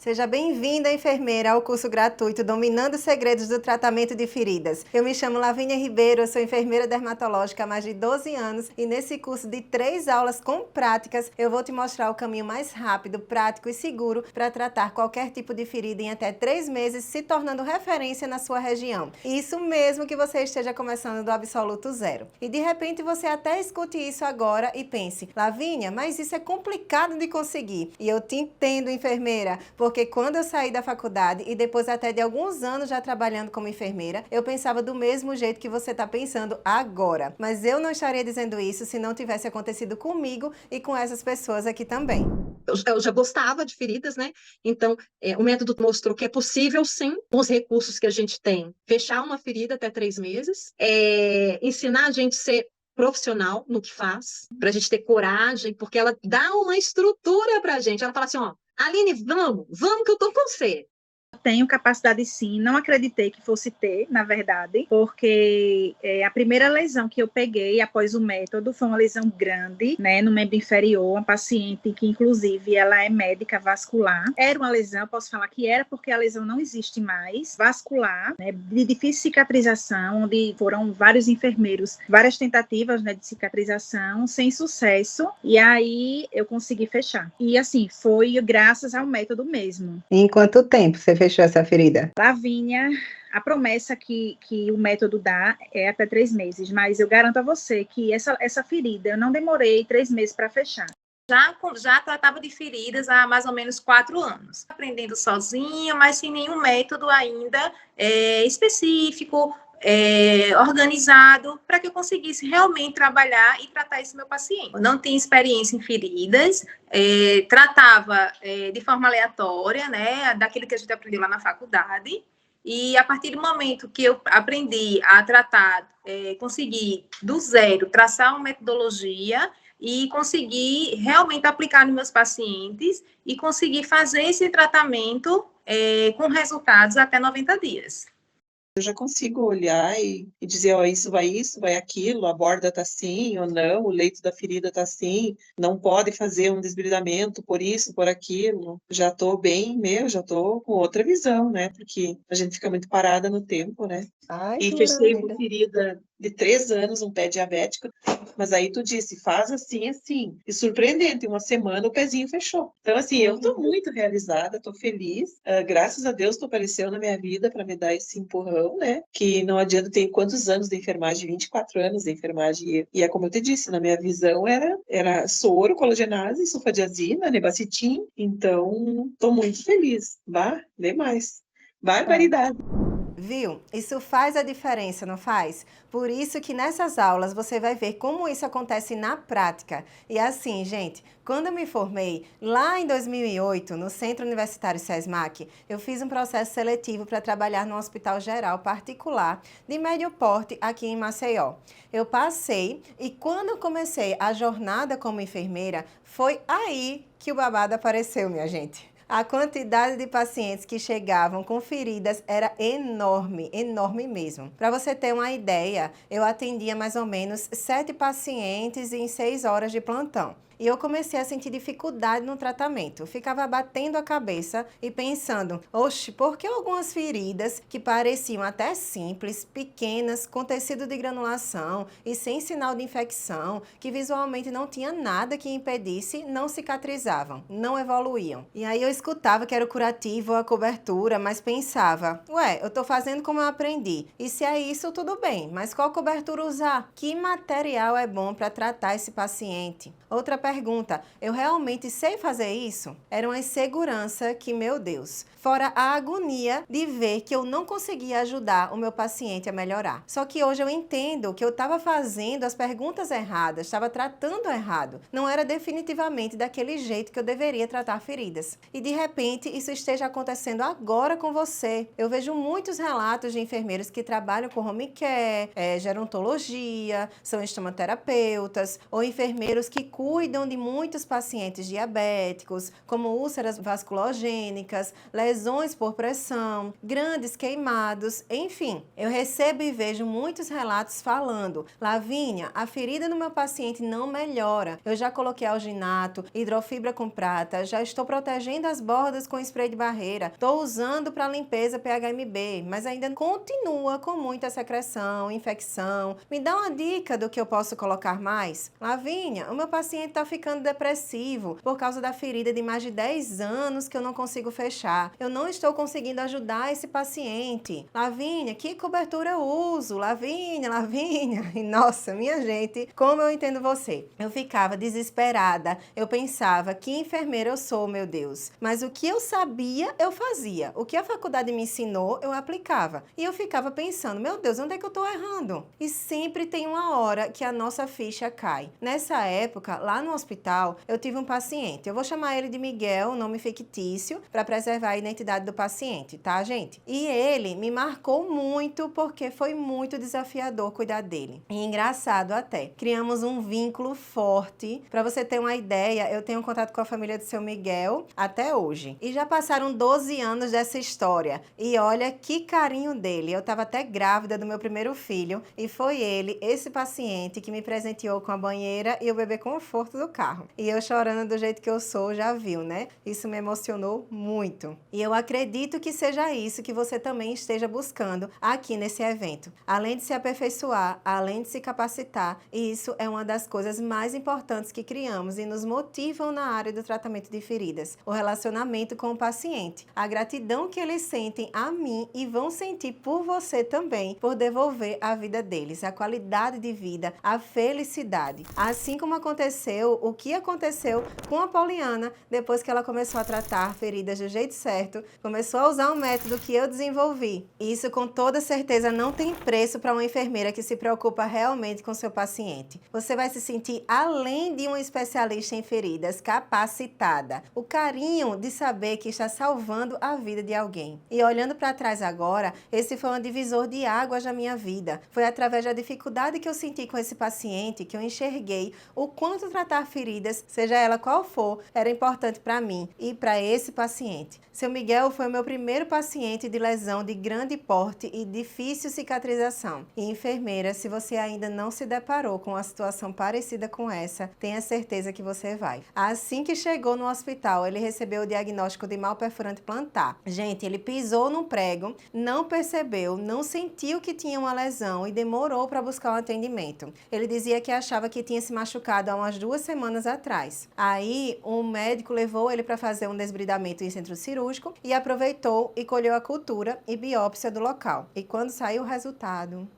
Seja bem-vinda, enfermeira, ao curso gratuito Dominando os Segredos do Tratamento de Feridas. Eu me chamo Lavínia Ribeiro, eu sou enfermeira dermatológica há mais de 12 anos e nesse curso de 3 aulas com práticas, eu vou te mostrar o caminho mais rápido, prático e seguro para tratar qualquer tipo de ferida em até 3 meses, se tornando referência na sua região. Isso mesmo que você esteja começando do absoluto zero. E de repente você até escute isso agora e pense, Lavínia, mas isso é complicado de conseguir. E eu te entendo, enfermeira, porque quando eu saí da faculdade e depois até de alguns anos já trabalhando como enfermeira, eu pensava do mesmo jeito que você está pensando agora. Mas eu não estaria dizendo isso se não tivesse acontecido comigo e com essas pessoas aqui também. Eu já gostava de feridas, né? Então, o método mostrou que é possível, sim, com os recursos que a gente tem, fechar uma ferida até 3 meses, ensinar a gente a ser profissional no que faz, para a gente ter coragem, porque ela dá uma estrutura para a gente. Ela fala assim, ó, Aline, vamos que eu tô com você. Tenho capacidade sim, não acreditei que fosse ter, na verdade, porque a primeira lesão que eu peguei após o método foi uma lesão grande, né, no membro inferior, uma paciente que inclusive ela é médica vascular. Era uma lesão, posso falar que era porque a lesão não existe mais, vascular, né, de difícil cicatrização, onde foram vários enfermeiros, várias tentativas, né, de cicatrização, sem sucesso, e aí eu consegui fechar. E assim, foi graças ao método mesmo. E em quanto tempo você fechou essa ferida? Lavínia, a promessa que o método dá é até 3 meses, mas eu garanto a você que essa ferida, eu não demorei 3 meses para fechar. Já tratava de feridas há mais ou menos 4 anos. Aprendendo sozinha, mas sem nenhum método ainda específico, organizado, para que eu conseguisse realmente trabalhar e tratar esse meu paciente. Eu não tinha experiência em feridas, tratava de forma aleatória, né, daquilo que a gente aprendeu lá na faculdade, e a partir do momento que eu aprendi a tratar, consegui do zero traçar uma metodologia e conseguir realmente aplicar nos meus pacientes e conseguir fazer esse tratamento com resultados até 90 dias. Eu já consigo olhar e dizer, ó, isso, vai aquilo, a borda tá assim ou não, o leito da ferida tá assim, não pode fazer um desbridamento por isso, por aquilo. Já tô bem, já tô com outra visão, né? Porque a gente fica muito parada no tempo, né? Ai, E que fechei uma maravilha. ferida de 3 anos, um pé diabético, mas aí tu disse, faz assim, assim. E surpreendente, em uma semana o pezinho fechou. Então, assim, eu tô muito realizada, tô feliz. Graças a Deus tu apareceu na minha vida para me dar esse empurrão, né? Que não adianta, tem quantos anos de enfermagem? 24 anos de enfermagem. E é como eu te disse, na minha visão era soro, colagenase, sulfadiazina, nebacetim. Então, tô muito feliz. Vá, demais. Barbaridade. Viu? Isso faz a diferença, não faz? Por isso que nessas aulas você vai ver como isso acontece na prática. E assim, gente, quando eu me formei, lá em 2008, no Centro Universitário SESMAC, eu fiz um processo seletivo para trabalhar no hospital geral particular de médio porte aqui em Maceió. Eu passei e quando eu comecei a jornada como enfermeira, foi aí que o babado apareceu, minha gente. A quantidade de pacientes que chegavam com feridas era enorme, enorme mesmo. Para você ter uma ideia, eu atendia mais ou menos 7 pacientes em 6 horas de plantão. E eu comecei a sentir dificuldade no tratamento. Eu ficava batendo a cabeça e pensando, oxe, por que algumas feridas que pareciam até simples, pequenas, com tecido de granulação e sem sinal de infecção, que visualmente não tinha nada que impedisse, não cicatrizavam, não evoluíam. E aí eu escutava que era o curativo ou a cobertura, mas pensava, ué, eu tô fazendo como eu aprendi. E se é isso, tudo bem, mas qual cobertura usar? Que material é bom para tratar esse paciente? Outra pergunta, eu realmente sei fazer isso? Era uma insegurança que, meu Deus, fora a agonia de ver que eu não conseguia ajudar o meu paciente a melhorar. Só que hoje eu entendo que eu estava fazendo as perguntas erradas, estava tratando errado. Não era definitivamente daquele jeito que eu deveria tratar feridas. E de repente isso esteja acontecendo agora com você. Eu vejo muitos relatos de enfermeiros que trabalham com home care, gerontologia, são estomaterapeutas ou enfermeiros que cuidam onde muitos pacientes diabéticos, como úlceras vasculogênicas, lesões por pressão, grandes queimados, enfim. Eu recebo e vejo muitos relatos falando: Lavínia, a ferida no meu paciente não melhora. Eu já coloquei alginato, hidrofibra com prata, já estou protegendo as bordas com spray de barreira, estou usando para limpeza PHMB, mas ainda continua com muita secreção, infecção. Me dá uma dica do que eu posso colocar mais? Lavínia, o meu paciente está ficando depressivo por causa da ferida de mais de 10 anos que eu não consigo fechar. Eu não estou conseguindo ajudar esse paciente. Lavínia, que cobertura eu uso? Lavínia. E nossa, minha gente, como eu entendo você. Eu ficava desesperada. Eu pensava, que enfermeira eu sou, meu Deus. Mas o que eu sabia, eu fazia. O que a faculdade me ensinou, eu aplicava. E eu ficava pensando, meu Deus, onde é que eu estou errando? E sempre tem uma hora que a nossa ficha cai. Nessa época, lá no hospital, eu tive um paciente. Eu vou chamar ele de Miguel, nome fictício, para preservar a identidade do paciente, tá, gente? E ele me marcou muito porque foi muito desafiador cuidar dele. E engraçado até. Criamos um vínculo forte. Para você ter uma ideia, eu tenho contato com a família do seu Miguel até hoje. E já passaram 12 anos dessa história. E olha que carinho dele. Eu estava até grávida do meu primeiro filho e foi ele, esse paciente, que me presenteou com a banheira e o bebê conforto do carro. E eu chorando do jeito que eu sou, já viu, né? Isso me emocionou muito. E eu acredito que seja isso que você também esteja buscando aqui nesse evento. Além de se aperfeiçoar, além de se capacitar, e isso é uma das coisas mais importantes que criamos e nos motivam na área do tratamento de feridas. O relacionamento com o paciente. A gratidão que eles sentem a mim e vão sentir por você também, por devolver a vida deles, a qualidade de vida, a felicidade. Assim como aconteceu, o que aconteceu com a Poliana depois que ela começou a tratar feridas do jeito certo, começou a usar um método que eu desenvolvi. Isso com toda certeza não tem preço para uma enfermeira que se preocupa realmente com seu paciente. Você vai se sentir além de uma especialista em feridas, capacitada. O carinho de saber que está salvando a vida de alguém. E olhando para trás agora, esse foi um divisor de águas na minha vida. Foi através da dificuldade que eu senti com esse paciente que eu enxerguei o quanto tratar feridas, seja ela qual for, era importante para mim e para esse paciente. Seu Miguel foi o meu primeiro paciente de lesão de grande porte e difícil cicatrização. E enfermeira, se você ainda não se deparou com uma situação parecida com essa, tenha certeza que você vai. Assim que chegou no hospital, ele recebeu o diagnóstico de mal perfurante plantar. Gente, ele pisou num prego, não percebeu, não sentiu que tinha uma lesão e demorou para buscar um atendimento. Ele dizia que achava que tinha se machucado há umas 2 semanas atrás. Aí, um médico levou ele para fazer um desbridamento em centro cirúrgico e aproveitou e colheu a cultura e biópsia do local. E quando saiu o resultado,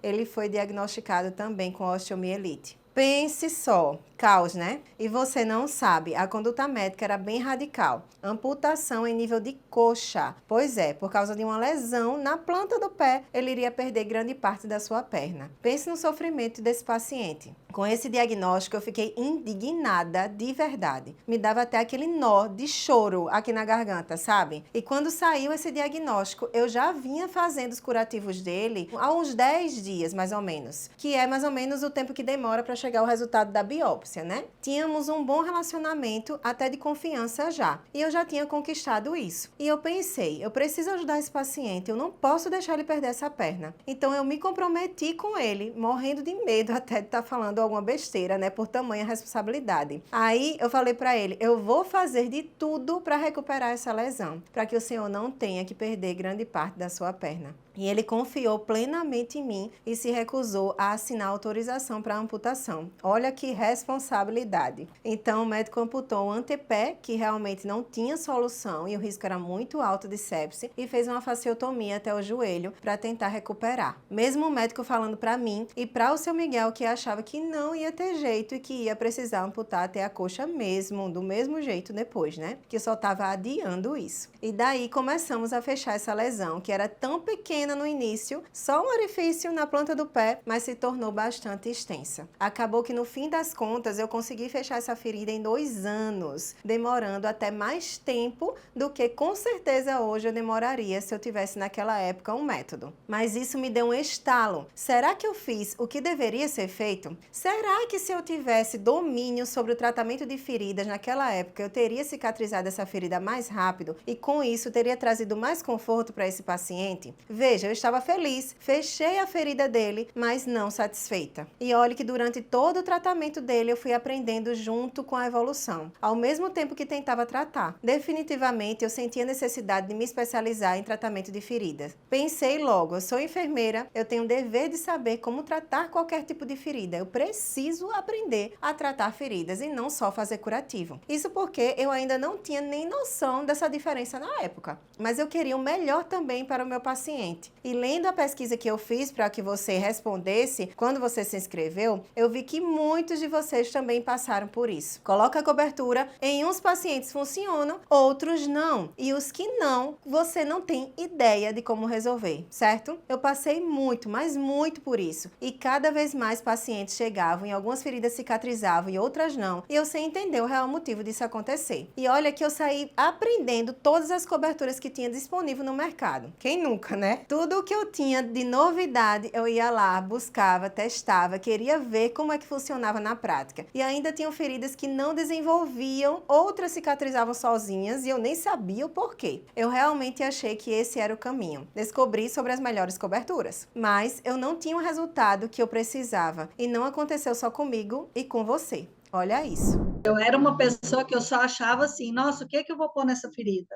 ele foi diagnosticado também com osteomielite. Pense só, caos, né? E você não sabe, a conduta médica era bem radical. Amputação em nível de coxa. Pois é, por causa de uma lesão na planta do pé, ele iria perder grande parte da sua perna. Pense no sofrimento desse paciente. Com esse diagnóstico, eu fiquei indignada de verdade. Me dava até aquele nó de choro aqui na garganta, sabe? E quando saiu esse diagnóstico, eu já vinha fazendo os curativos dele há uns 10 dias, mais ou menos. Que é mais ou menos o tempo que demora para chegar o resultado da biópsia, né? Tínhamos um bom relacionamento, até de confiança já. E eu já tinha conquistado isso. E eu pensei, eu preciso ajudar esse paciente, eu não posso deixar ele perder essa perna. Então eu me comprometi com ele, morrendo de medo até de estar falando alguma besteira, né? Por tamanha responsabilidade. Aí eu falei para ele, eu vou fazer de tudo para recuperar essa lesão, para que o senhor não tenha que perder grande parte da sua perna. E ele confiou plenamente em mim e se recusou a assinar autorização para amputação. Olha que responsabilidade. Então, o médico amputou o antepé, que realmente não tinha solução e o risco era muito alto de sepse, e fez uma fasciotomia até o joelho para tentar recuperar. Mesmo o médico falando para mim e para o seu Miguel que achava que não ia ter jeito e que ia precisar amputar até a coxa mesmo, do mesmo jeito depois, né? Que eu só estava adiando isso. E daí começamos a fechar essa lesão, que era tão pequena pequena no início, só um orifício na planta do pé, mas se tornou bastante extensa. Acabou que no fim das contas eu consegui fechar essa ferida em 2 anos, demorando até mais tempo do que com certeza hoje eu demoraria se eu tivesse naquela época um método. Mas isso me deu um estalo. Será que eu fiz o que deveria ser feito? Será que se eu tivesse domínio sobre o tratamento de feridas naquela época, eu teria cicatrizado essa ferida mais rápido e com isso teria trazido mais conforto para esse paciente? Veja, eu estava feliz, fechei a ferida dele, mas não satisfeita. E olhe que durante todo o tratamento dele eu fui aprendendo junto com a evolução, ao mesmo tempo que tentava tratar. Definitivamente eu senti a necessidade de me especializar em tratamento de feridas. Pensei logo, eu sou enfermeira, eu tenho o dever de saber como tratar qualquer tipo de ferida. Eu preciso aprender a tratar feridas e não só fazer curativo. Isso porque eu ainda não tinha nem noção dessa diferença na época, mas eu queria o melhor também para o meu paciente. E lendo a pesquisa que eu fiz para que você respondesse quando você se inscreveu, eu vi que muitos de vocês também passaram por isso. Coloca a cobertura, em uns pacientes funcionam, outros não. E os que não, você não tem ideia de como resolver, certo? Eu passei muito, mas muito por isso. E cada vez mais pacientes chegavam e algumas feridas cicatrizavam e outras não. E eu sem entender o real motivo disso acontecer. E olha que eu saí aprendendo todas as coberturas que tinha disponível no mercado. Quem nunca, né? Tudo o que eu tinha de novidade, eu ia lá, buscava, testava, queria ver como é que funcionava na prática. E ainda tinham feridas que não desenvolviam, outras cicatrizavam sozinhas e eu nem sabia o porquê. Eu realmente achei que esse era o caminho. Descobri sobre as melhores coberturas. Mas eu não tinha o resultado que eu precisava. E não aconteceu só comigo e com você. Olha isso. Eu era uma pessoa que eu só achava assim, nossa, o que é que eu vou pôr nessa ferida?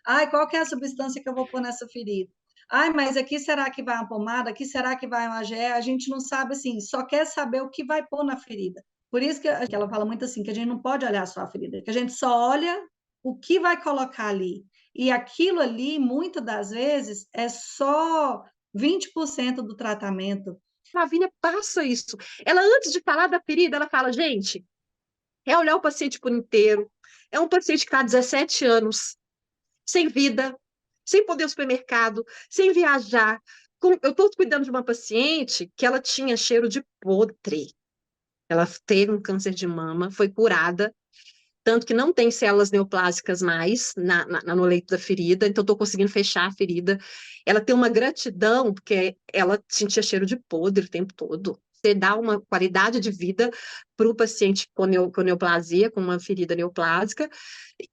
Ai, qual que é a substância que eu vou pôr nessa ferida? Ai, mas aqui será que vai uma pomada? Aqui será que vai uma gel? A gente não sabe assim, só quer saber o que vai pôr na ferida. Por isso que ela fala muito assim, que a gente não pode olhar só a ferida, que a gente só olha o que vai colocar ali. E aquilo ali, muitas das vezes, é só 20% do tratamento. A Lavínia passa isso. Ela, antes de falar da ferida, ela fala, gente, é olhar o paciente por inteiro. É um paciente que está há 17 anos, sem vida, sem poder ir ao supermercado, sem viajar. Eu estou cuidando de uma paciente que ela tinha cheiro de podre. Ela teve um câncer de mama, foi curada, tanto que não tem células neoplásicas mais no leito da ferida, então estou conseguindo fechar a ferida. Ela tem uma gratidão, porque ela sentia cheiro de podre o tempo todo. Você dá uma qualidade de vida para o paciente com neoplasia, com uma ferida neoplásica,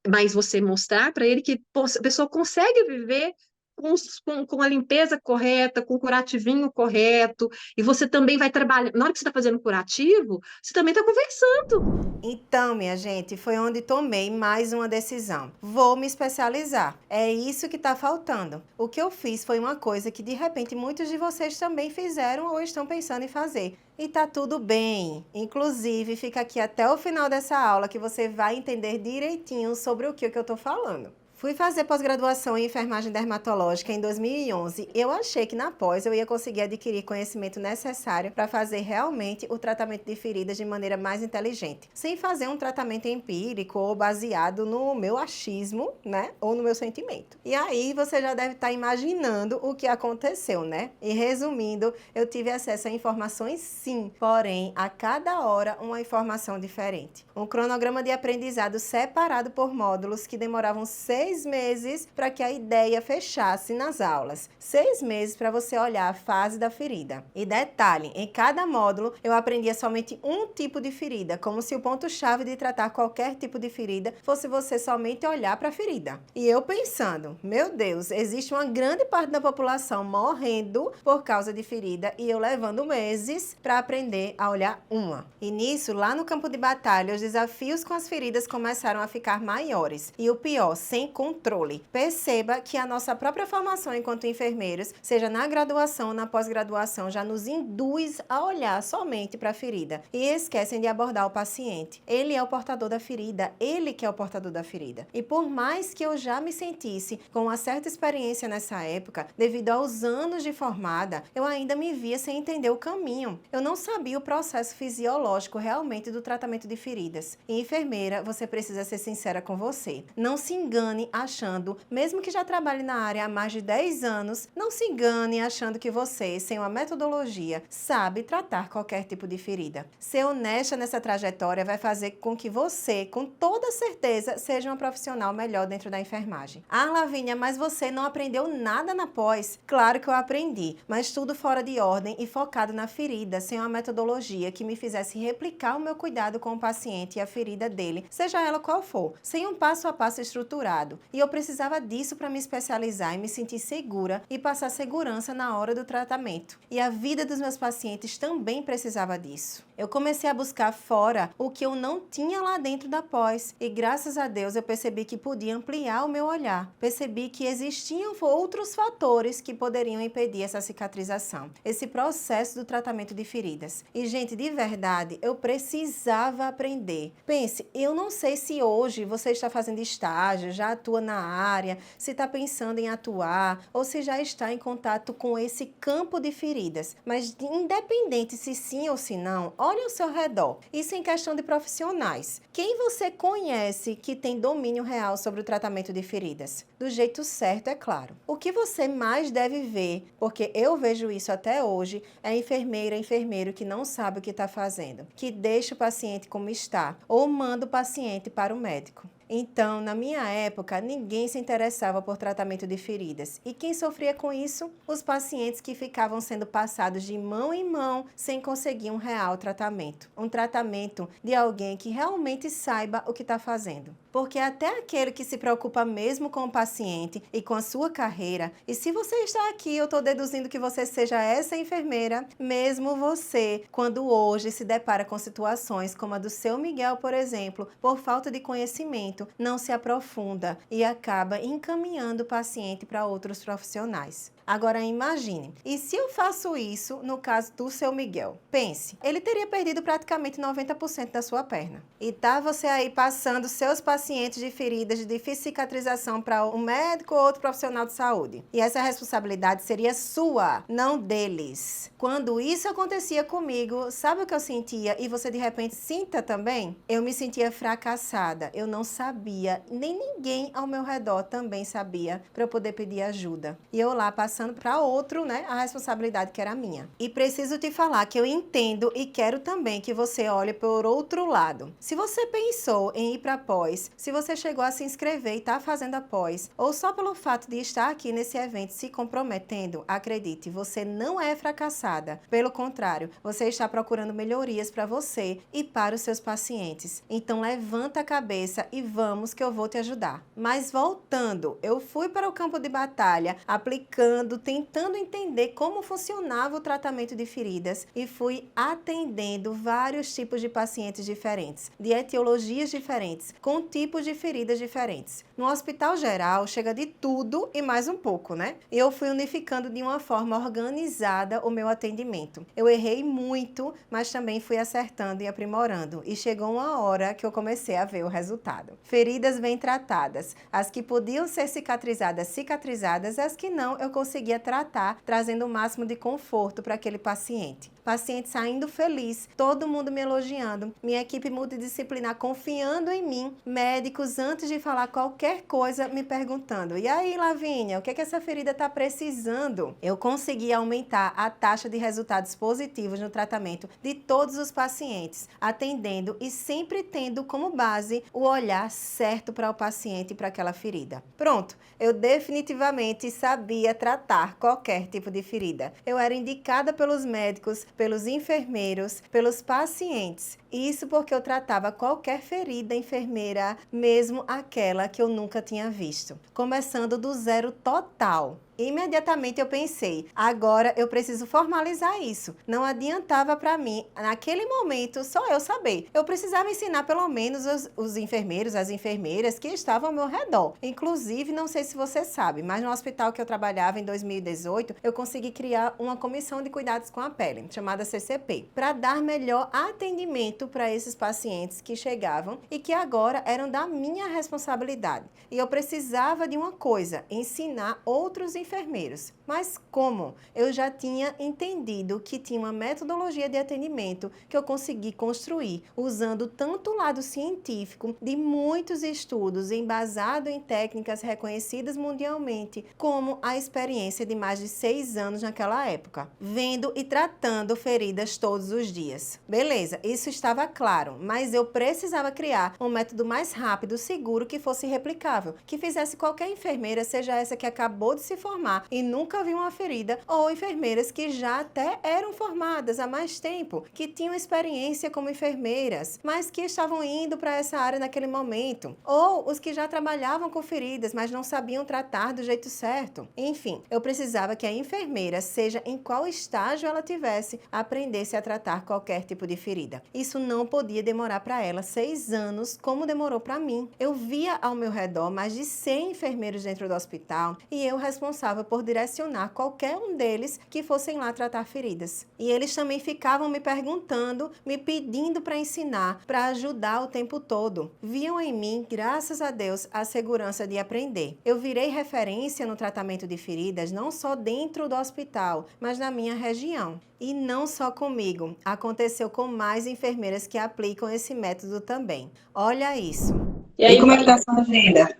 mas você mostrar para ele que a pessoa consegue viver com a limpeza correta, com o curativinho correto, e você também vai trabalhar. Na hora que você está fazendo curativo, você também está conversando. Então, minha gente, foi onde tomei mais uma decisão. Vou me especializar. É isso que está faltando. O que eu fiz foi uma coisa que, de repente, muitos de vocês também fizeram ou estão pensando em fazer. E tá tudo bem. Inclusive, fica aqui até o final dessa aula que você vai entender direitinho sobre o que eu tô falando. Fui fazer pós-graduação em enfermagem dermatológica em 2011. Eu achei que na pós eu ia conseguir adquirir conhecimento necessário para fazer realmente o tratamento de feridas de maneira mais inteligente, sem fazer um tratamento empírico ou baseado no meu achismo, né, ou no meu sentimento. E aí você já deve estar imaginando o que aconteceu, né? E resumindo, eu tive acesso a informações sim, porém a cada hora uma informação diferente. Um cronograma de aprendizado separado por módulos que demoravam 6 meses para que a ideia fechasse nas aulas. 6 meses para você olhar a fase da ferida. E detalhe, em cada módulo eu aprendia somente um tipo de ferida, como se o ponto-chave de tratar qualquer tipo de ferida fosse você somente olhar para a ferida. E eu pensando, meu Deus, existe uma grande parte da população morrendo por causa de ferida e eu levando meses para aprender a olhar uma. E nisso, lá no campo de batalha, os desafios com as feridas começaram a ficar maiores. E o pior, sem controle. Perceba que a nossa própria formação enquanto enfermeiros, seja na graduação ou na pós-graduação, já nos induz a olhar somente para a ferida e esquecem de abordar o paciente. Ele é o portador da ferida, ele que é o portador da ferida. E por mais que eu já me sentisse com uma certa experiência nessa época, devido aos anos de formada, eu ainda me via sem entender o caminho. Eu não sabia o processo fisiológico realmente do tratamento de feridas. E enfermeira, você precisa ser sincera com você. Não se engane engane achando, mesmo que já trabalhe na área há mais de 10 anos, não se engane achando que você, sem uma metodologia, sabe tratar qualquer tipo de ferida. Ser honesta nessa trajetória vai fazer com que você, com toda certeza, seja uma profissional melhor dentro da enfermagem. Ah, Lavínia, mas você não aprendeu nada na pós? Claro que eu aprendi, mas tudo fora de ordem e focado na ferida, sem uma metodologia que me fizesse replicar o meu cuidado com o paciente e a ferida dele, seja ela qual for, sem um passo a passo estruturado. E eu precisava disso para me especializar e me sentir segura e passar segurança na hora do tratamento. E a vida dos meus pacientes também precisava disso. Eu comecei a buscar fora o que eu não tinha lá dentro da pós e graças a Deus eu percebi que podia ampliar o meu olhar. Percebi que existiam outros fatores que poderiam impedir essa cicatrização, esse processo do tratamento de feridas. E gente, de verdade, eu precisava aprender. Pense, eu não sei se hoje você está fazendo estágio, já atua na área, se está pensando em atuar ou se já está em contato com esse campo de feridas, mas independente se sim ou se não, olhe ao seu redor. Isso em questão de profissionais. Quem você conhece que tem domínio real sobre o tratamento de feridas? Do jeito certo, é claro. O que você mais deve ver, porque eu vejo isso até hoje, é enfermeira, enfermeiro que não sabe o que está fazendo, que deixa o paciente como está ou manda o paciente para o médico. Então, na minha época, ninguém se interessava por tratamento de feridas. E quem sofria com isso? Os pacientes que ficavam sendo passados de mão em mão sem conseguir um real tratamento. Um tratamento de alguém que realmente saiba o que está fazendo. Porque até aquele que se preocupa mesmo com o paciente e com a sua carreira, e se você está aqui, eu estou deduzindo que você seja essa enfermeira, mesmo você, quando hoje se depara com situações como a do seu Miguel, por exemplo, por falta de conhecimento, não se aprofunda e acaba encaminhando o paciente para outros profissionais. Agora imagine, e se eu faço isso no caso do seu Miguel? Pense, ele teria perdido praticamente 90% da sua perna. E tá você aí passando seus pacientes de feridas de difícil cicatrização para um médico ou outro profissional de saúde. E essa responsabilidade seria sua, não deles. Quando isso acontecia comigo, sabe o que eu sentia? E você de repente sinta também? Eu me sentia fracassada, eu não sabia, nem ninguém ao meu redor também sabia para eu poder pedir ajuda. E eu lá passando para outro, né, a responsabilidade que era minha. E preciso te falar que eu entendo e quero também que você olhe por outro lado. Se você pensou em ir para a pós, se você chegou a se inscrever e está fazendo a pós, ou só pelo fato de estar aqui nesse evento se comprometendo, acredite, você não é fracassada. Pelo contrário, você está procurando melhorias para você e para os seus pacientes. Então levanta a cabeça e vamos que eu vou te ajudar. Mas voltando, eu fui para o campo de batalha, aplicando, tentando entender como funcionava o tratamento de feridas e fui atendendo vários tipos de pacientes diferentes, de etiologias diferentes, com tipos de feridas diferentes. No hospital geral, chega de tudo e mais um pouco, né? E eu fui unificando de uma forma organizada o meu atendimento. Eu errei muito, mas também fui acertando e aprimorando. E chegou uma hora que eu comecei a ver o resultado. Feridas bem tratadas. As que podiam ser cicatrizadas, as que não, eu conseguia tratar, trazendo o máximo de conforto para aquele paciente. Paciente saindo feliz, todo mundo me elogiando, minha equipe multidisciplinar confiando em mim, médicos antes de falar qualquer coisa me perguntando: e aí, Lavínia, o que é que essa ferida está precisando? Eu consegui aumentar a taxa de resultados positivos no tratamento de todos os pacientes, atendendo e sempre tendo como base o olhar certo para o paciente e para aquela ferida. Pronto, eu definitivamente sabia tratar qualquer tipo de ferida. Eu era indicada pelos médicos, pelos enfermeiros, pelos pacientes. Isso porque eu tratava qualquer ferida enfermeira, mesmo aquela que eu nunca tinha visto. Começando do zero total. Imediatamente eu pensei, agora eu preciso formalizar isso. Não adiantava para mim, naquele momento, só eu saber. Eu precisava ensinar pelo menos os enfermeiros, as enfermeiras que estavam ao meu redor. Inclusive, não sei se você sabe, mas no hospital que eu trabalhava em 2018, eu consegui criar uma comissão de cuidados com a pele, chamada CCP, para dar melhor atendimento para esses pacientes que chegavam e que agora eram da minha responsabilidade. E eu precisava de uma coisa, ensinar outros enfermeiros. Mas como? Eu já tinha entendido que tinha uma metodologia de atendimento que eu consegui construir, usando tanto o lado científico de muitos estudos embasado em técnicas reconhecidas mundialmente, como a experiência de mais de 6 anos naquela época, vendo e tratando feridas todos os dias. Beleza, isso estava claro, mas eu precisava criar um método mais rápido, seguro, que fosse replicável, que fizesse qualquer enfermeira, seja essa que acabou de se formar e nunca viu uma ferida, ou enfermeiras que já até eram formadas há mais tempo, que tinham experiência como enfermeiras, mas que estavam indo para essa área naquele momento, ou os que já trabalhavam com feridas, mas não sabiam tratar do jeito certo. Enfim, eu precisava que a enfermeira, seja em qual estágio ela tivesse, aprendesse a tratar qualquer tipo de ferida. Isso não podia demorar para ela 6 anos, como demorou para mim. Eu via ao meu redor mais de 100 enfermeiros dentro do hospital e eu responsável por direcionar qualquer um deles que fossem lá tratar feridas. E eles também ficavam me perguntando, me pedindo para ensinar, para ajudar o tempo todo. Viam em mim, graças a Deus, a segurança de aprender. Eu virei referência no tratamento de feridas não só dentro do hospital, mas na minha região. E não só comigo, aconteceu com mais enfermeiras que aplicam esse método também. Olha isso. E aí, como é que tá a sua agenda?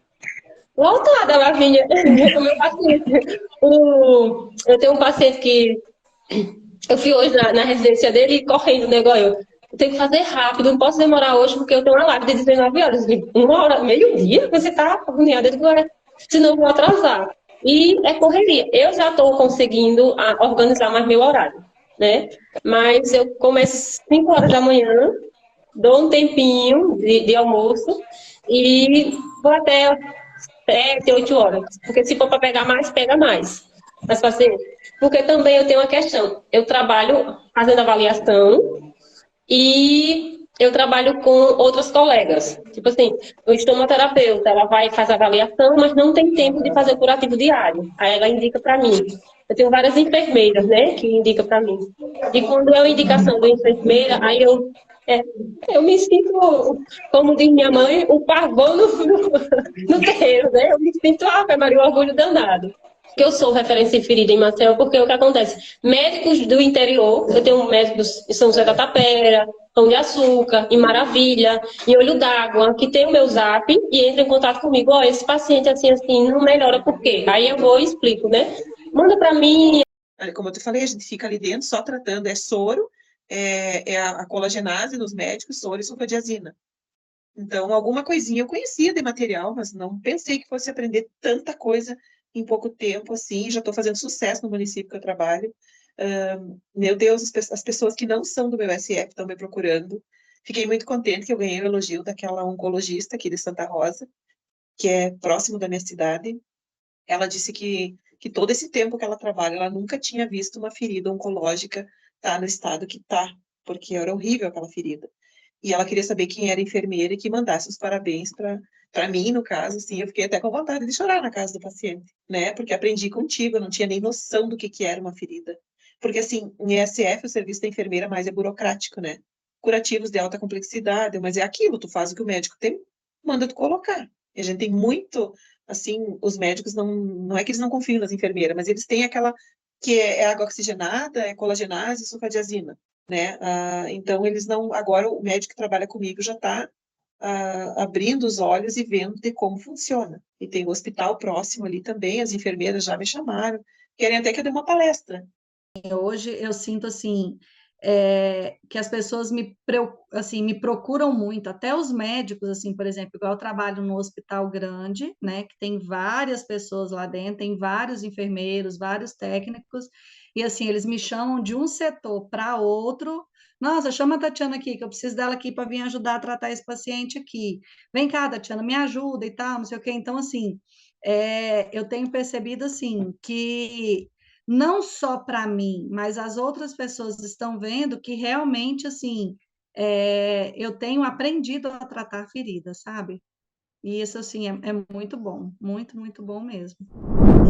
Lotada, Lavínia. O meu paciente. Eu tenho um paciente que eu fui hoje na residência dele correndo, né, igual eu. Eu tenho que fazer rápido, não posso demorar hoje porque eu tenho uma live de 19 horas. De 1 hora, meio-dia, você tá agoniada, eu digo, senão eu vou atrasar. E é correria. Eu já estou conseguindo organizar mais meu horário, né? Mas eu começo 5 horas da manhã, dou um tempinho de almoço e vou até 7, 8 horas. Porque se for para pegar mais, pega mais. Mas paciente. Porque também eu tenho uma questão. Eu trabalho fazendo avaliação e eu trabalho com outras colegas. Tipo assim, eu estou uma terapeuta, ela vai fazer avaliação, mas não tem tempo de fazer o curativo diário. Aí ela indica para mim. Eu tenho várias enfermeiras, né, que indicam para mim. E quando é uma indicação da enfermeira, aí eu me sinto, como diz minha mãe, o pavão no terreiro, né? Eu me sinto, Maria, um orgulho danado. Que eu sou referência em ferida em Maceió, porque o que acontece? Médicos do interior, eu tenho médicos em São José da Tapera, Pão de Açúcar, em Maravilha, em Olho d'Água, que tem o meu zap e entra em contato comigo, esse paciente assim, não melhora por quê? Aí eu vou e explico, né? Manda para mim. Como eu te falei, a gente fica ali dentro só tratando, é soro, é a colagenase nos médicos, soro e sulfadiazina. Então, alguma coisinha eu conhecia de material, mas não pensei que fosse aprender tanta coisa em pouco tempo, assim. Já estou fazendo sucesso no município que eu trabalho. Meu Deus, as pessoas que não são do meu SF estão me procurando. Fiquei muito contente que eu ganhei o elogio daquela oncologista aqui de Santa Rosa, que é próximo da minha cidade. Ela disse que todo esse tempo que ela trabalha, ela nunca tinha visto uma ferida oncológica estar no estado que está, porque era horrível aquela ferida. E ela queria saber quem era enfermeira e que mandasse os parabéns para mim, no caso, assim, eu fiquei até com vontade de chorar na casa do paciente, né? Porque aprendi contigo, eu não tinha nem noção do que era uma ferida. Porque, assim, em ESF, o serviço da enfermeira mais é burocrático, né? Curativos de alta complexidade, mas é aquilo, tu faz o que o médico tem, manda tu colocar. E a gente tem muito, assim, os médicos não é que eles não confiam nas enfermeiras, mas eles têm aquela que é água oxigenada, é colagenase, sulfadiazina, né? Então, eles não... Agora, o médico que trabalha comigo já está abrindo os olhos e vendo de como funciona. E tem um hospital próximo ali também, as enfermeiras já me chamaram, querem até que eu dê uma palestra. Hoje eu sinto, assim, que as pessoas me procuram muito, até os médicos, assim, por exemplo, igual eu trabalho no hospital grande, né, que tem várias pessoas lá dentro, tem vários enfermeiros, vários técnicos, e assim, eles me chamam de um setor para outro. Nossa, chama a Tatiana aqui, que eu preciso dela aqui para vir ajudar a tratar esse paciente aqui. Vem cá, Tatiana, me ajuda e tal, não sei o quê. Então, assim, eu tenho percebido, assim, que não só para mim, mas as outras pessoas estão vendo que realmente, assim, eu tenho aprendido a tratar feridas, sabe? E isso, assim, é muito bom, muito, muito bom mesmo.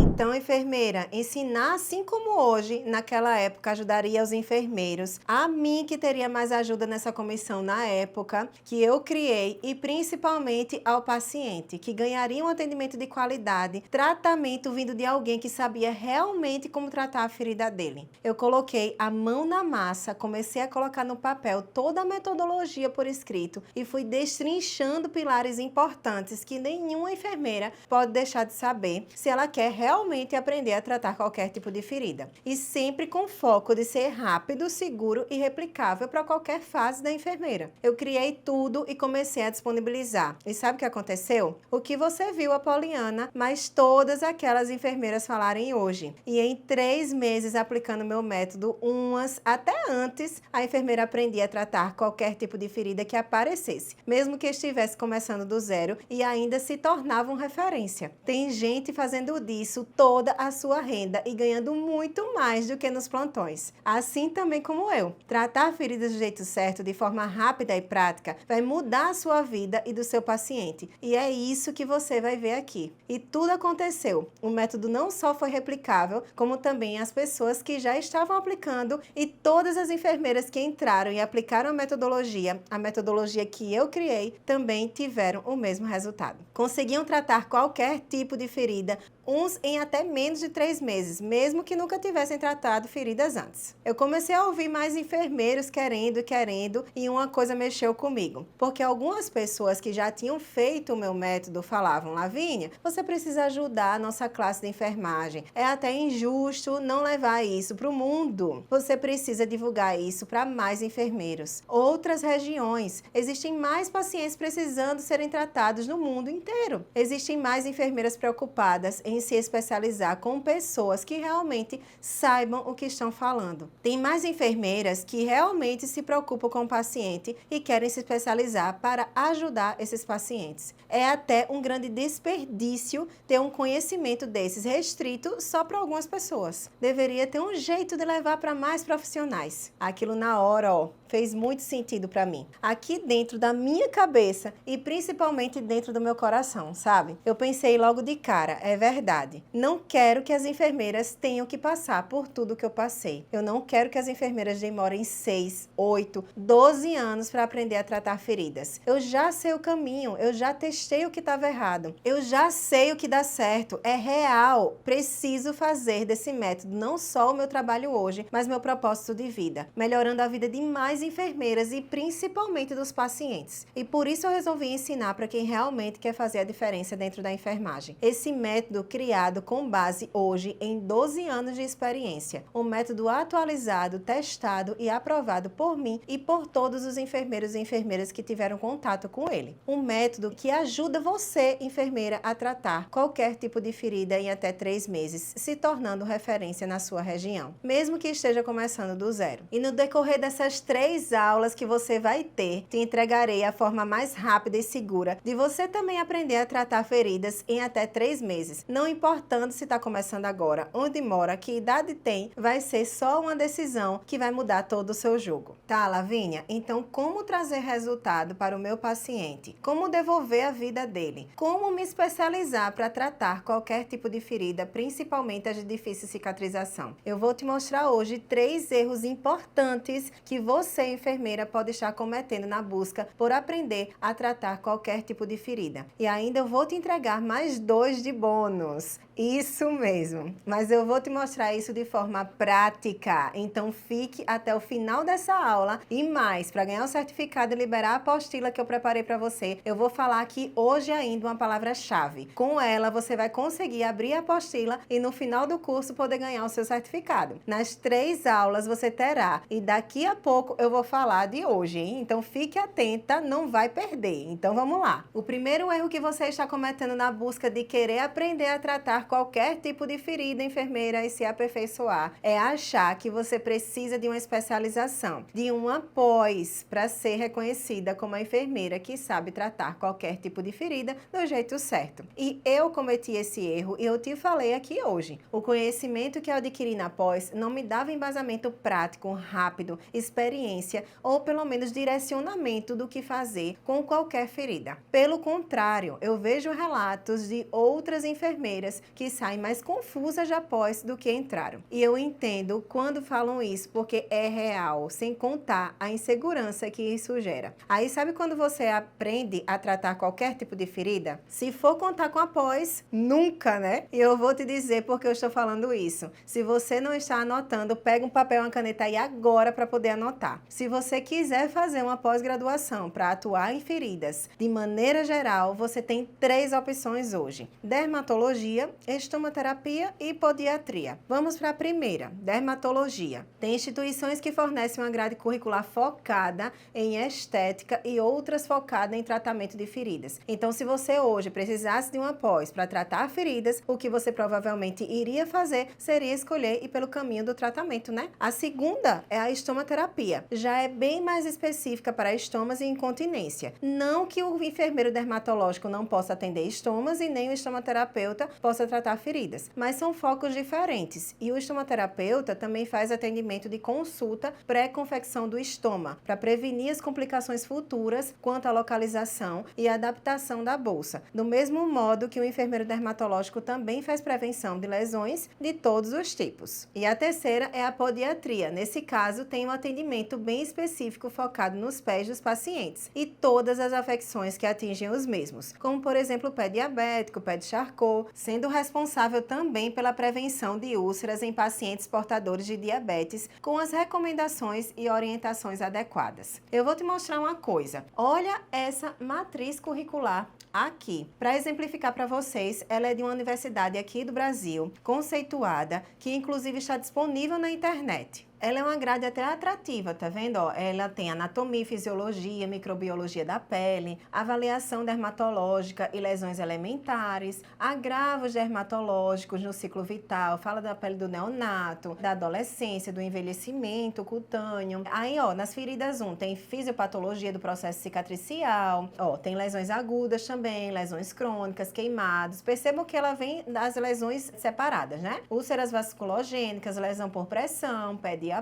Então, enfermeira, ensinar assim como hoje, naquela época, ajudaria os enfermeiros. A mim, que teria mais ajuda nessa comissão na época, que eu criei, e principalmente ao paciente, que ganharia um atendimento de qualidade, tratamento vindo de alguém que sabia realmente como tratar a ferida dele. Eu coloquei a mão na massa, comecei a colocar no papel toda a metodologia por escrito e fui destrinchando pilares importantes que nenhuma enfermeira pode deixar de saber se ela quer realmente aprender a tratar qualquer tipo de ferida. E sempre com foco de ser rápido, seguro e replicável para qualquer fase da enfermeira. Eu criei tudo e comecei a disponibilizar. E sabe o que aconteceu? O que você viu, Apoliana, mas todas aquelas enfermeiras falarem hoje. E em 3 meses aplicando meu método, umas até antes, a enfermeira aprendia a tratar qualquer tipo de ferida que aparecesse, mesmo que estivesse começando do zero, e ainda se tornavam referência. Tem gente fazendo disso toda a sua renda e ganhando muito mais do que nos plantões. Assim também como eu. Tratar feridas do jeito certo, de forma rápida e prática, vai mudar a sua vida e do seu paciente. E é isso que você vai ver aqui. E tudo aconteceu. O método não só foi replicável, como também as pessoas que já estavam aplicando e todas as enfermeiras que entraram e aplicaram a metodologia que eu criei, também tiveram o mesmo resultado. Conseguiam tratar qualquer tipo de ferida, uns em até menos de 3 meses, mesmo que nunca tivessem tratado feridas antes. Eu comecei a ouvir mais enfermeiros querendo, e uma coisa mexeu comigo, porque algumas pessoas que já tinham feito o meu método falavam: Lavínia, você precisa ajudar a nossa classe de enfermagem, é até injusto não levar isso para o mundo, você precisa divulgar isso para mais enfermeiros. Outras regiões, existem mais pacientes precisando serem tratados no mundo inteiro, existem mais enfermeiras preocupadas em se especializar com pessoas que realmente saibam o que estão falando. Tem mais enfermeiras que realmente se preocupam com o paciente e querem se especializar para ajudar esses pacientes. É até um grande desperdício ter um conhecimento desses restrito só para algumas pessoas. Deveria ter um jeito de levar para mais profissionais. Aquilo na hora, fez muito sentido para mim. Aqui dentro da minha cabeça e principalmente dentro do meu coração, sabe? Eu pensei logo de cara, é verdade. Não quero que as enfermeiras tenham que passar por tudo que eu passei. Eu não quero que as enfermeiras demorem 6, 8, 12 anos para aprender a tratar feridas. Eu já sei o caminho, eu já testei o que estava errado. Eu já sei o que dá certo, é real. Preciso fazer desse método não só o meu trabalho hoje, mas meu propósito de vida, melhorando a vida de mais enfermeiras e principalmente dos pacientes. E por isso eu resolvi ensinar para quem realmente quer fazer a diferença dentro da enfermagem. Esse método criado com base hoje em 12 anos de experiência. Um método atualizado, testado e aprovado por mim e por todos os enfermeiros e enfermeiras que tiveram contato com ele. Um método que ajuda você, enfermeira, a tratar qualquer tipo de ferida em até 3 meses, se tornando referência na sua região, mesmo que esteja começando do zero. E no decorrer dessas 3 aulas que você vai ter, te entregarei a forma mais rápida e segura de você também aprender a tratar feridas em até 3 meses. Não importando se está começando agora, onde mora, que idade tem, vai ser só uma decisão que vai mudar todo o seu jogo. Tá, Lavínia? Então, como trazer resultado para o meu paciente? Como devolver a vida dele? Como me especializar para tratar qualquer tipo de ferida, principalmente as de difícil cicatrização? Eu vou te mostrar hoje 3 erros importantes que você, enfermeira, pode estar cometendo na busca por aprender a tratar qualquer tipo de ferida. E ainda eu vou te entregar mais 2 de bônus. Isso mesmo, mas eu vou te mostrar isso de forma prática, então fique até o final dessa aula e mais, para ganhar o certificado e liberar a apostila que eu preparei para você, eu vou falar aqui hoje ainda uma palavra-chave. Com ela, você vai conseguir abrir a apostila e no final do curso poder ganhar o seu certificado. Nas 3 aulas você terá, e daqui a pouco eu vou falar de hoje, hein? Então fique atenta, não vai perder. Então vamos lá. O primeiro erro que você está cometendo na busca de querer aprender a tratar qualquer tipo de ferida, enfermeira, e se aperfeiçoar é achar que você precisa de uma especialização, de uma pós, para ser reconhecida como a enfermeira que sabe tratar qualquer tipo de ferida do jeito certo. E eu cometi esse erro e eu te falei aqui hoje. O conhecimento que eu adquiri na pós não me dava embasamento prático, rápido, experiente paciência ou pelo menos direcionamento do que fazer com qualquer ferida. Pelo contrário, eu vejo relatos de outras enfermeiras que saem mais confusas após do que entraram. E eu entendo quando falam isso, porque é real, sem contar a insegurança que isso gera. Aí sabe quando você aprende a tratar qualquer tipo de ferida? Se for contar com após, nunca, né? E eu vou te dizer porque eu estou falando isso. Se você não está anotando, pega um papel e uma caneta aí agora para poder anotar. Se você quiser fazer uma pós-graduação para atuar em feridas, de maneira geral, você tem 3 opções hoje: dermatologia, estomaterapia e podiatria. Vamos para a primeira, dermatologia. Tem instituições que fornecem uma grade curricular focada em estética e outras focadas em tratamento de feridas. Então, se você hoje precisasse de uma pós para tratar feridas, o que você provavelmente iria fazer seria escolher ir pelo caminho do tratamento, né? A segunda é a estomaterapia. Já é bem mais específica para estomas e incontinência. Não que o enfermeiro dermatológico não possa atender estomas e nem o estomaterapeuta possa tratar feridas, mas são focos diferentes. E o estomaterapeuta também faz atendimento de consulta pré-confecção do estoma, para prevenir as complicações futuras quanto à localização e adaptação da bolsa. Do mesmo modo que o enfermeiro dermatológico também faz prevenção de lesões de todos os tipos. E a terceira é a podiatria. Nesse caso, tem um atendimento bem específico focado nos pés dos pacientes e todas as afecções que atingem os mesmos, como por exemplo o pé diabético, o pé de Charcot, sendo responsável também pela prevenção de úlceras em pacientes portadores de diabetes, com as recomendações e orientações adequadas. Eu vou te mostrar uma coisa. Olha essa matriz curricular aqui. Para exemplificar para vocês, ela é de uma universidade aqui do Brasil, conceituada, que inclusive está disponível na internet. Ela é uma grade até atrativa, tá vendo? Ó, ela tem anatomia, fisiologia, microbiologia da pele, avaliação dermatológica e lesões elementares, agravos dermatológicos no ciclo vital, fala da pele do neonato, da adolescência, do envelhecimento cutâneo. Aí, ó, nas feridas 1 tem fisiopatologia do processo cicatricial, ó, tem lesões agudas também, lesões crônicas, queimados. Percebam que ela vem das lesões separadas, né? Úlceras vasculogênicas, lesão por pressão, pé diabético.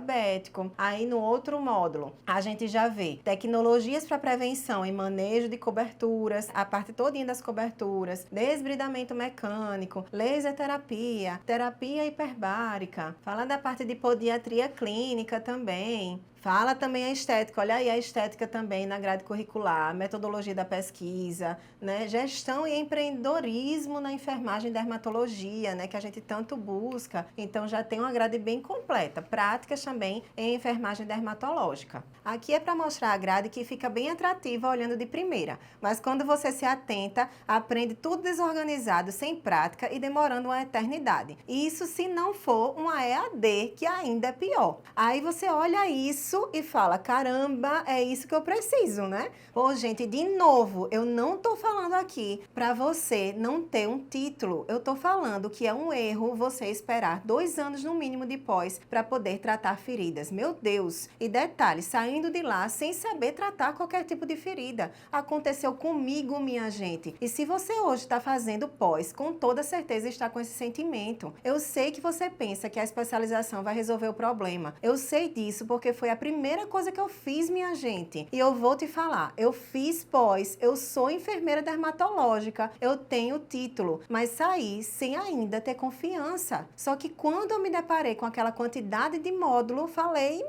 Aí no outro módulo, a gente já vê tecnologias para prevenção e manejo de coberturas, a parte todinha das coberturas, desbridamento mecânico, laser terapia, terapia hiperbárica, fala da parte de podiatria clínica também. Fala também a estética, olha aí a estética também na grade curricular, metodologia da pesquisa, né? Gestão e empreendedorismo na enfermagem e dermatologia, né? Que a gente tanto busca. Então já tem uma grade bem completa. Práticas também em enfermagem dermatológica. Aqui é para mostrar a grade que fica bem atrativa olhando de primeira, mas quando você se atenta, aprende tudo desorganizado, sem prática e demorando uma eternidade. Isso se não for uma EAD, que ainda é pior. Aí você olha isso e fala, caramba, é isso que eu preciso, né? Ô, gente, de novo, eu não tô falando aqui para você não ter um título. Eu tô falando que é um erro você esperar 2 anos no mínimo de pós para poder tratar feridas. Meu Deus! E detalhe, saindo de lá sem saber tratar qualquer tipo de ferida. Aconteceu comigo, minha gente. E se você hoje está fazendo pós, com toda certeza está com esse sentimento. Eu sei que você pensa que a especialização vai resolver o problema. Eu sei disso porque foi a primeira coisa que eu fiz, minha gente. E eu vou te falar, eu fiz pós, eu sou enfermeira dermatológica, eu tenho título, mas saí sem ainda ter confiança. Só que quando eu me deparei com aquela quantidade de módulo, falei,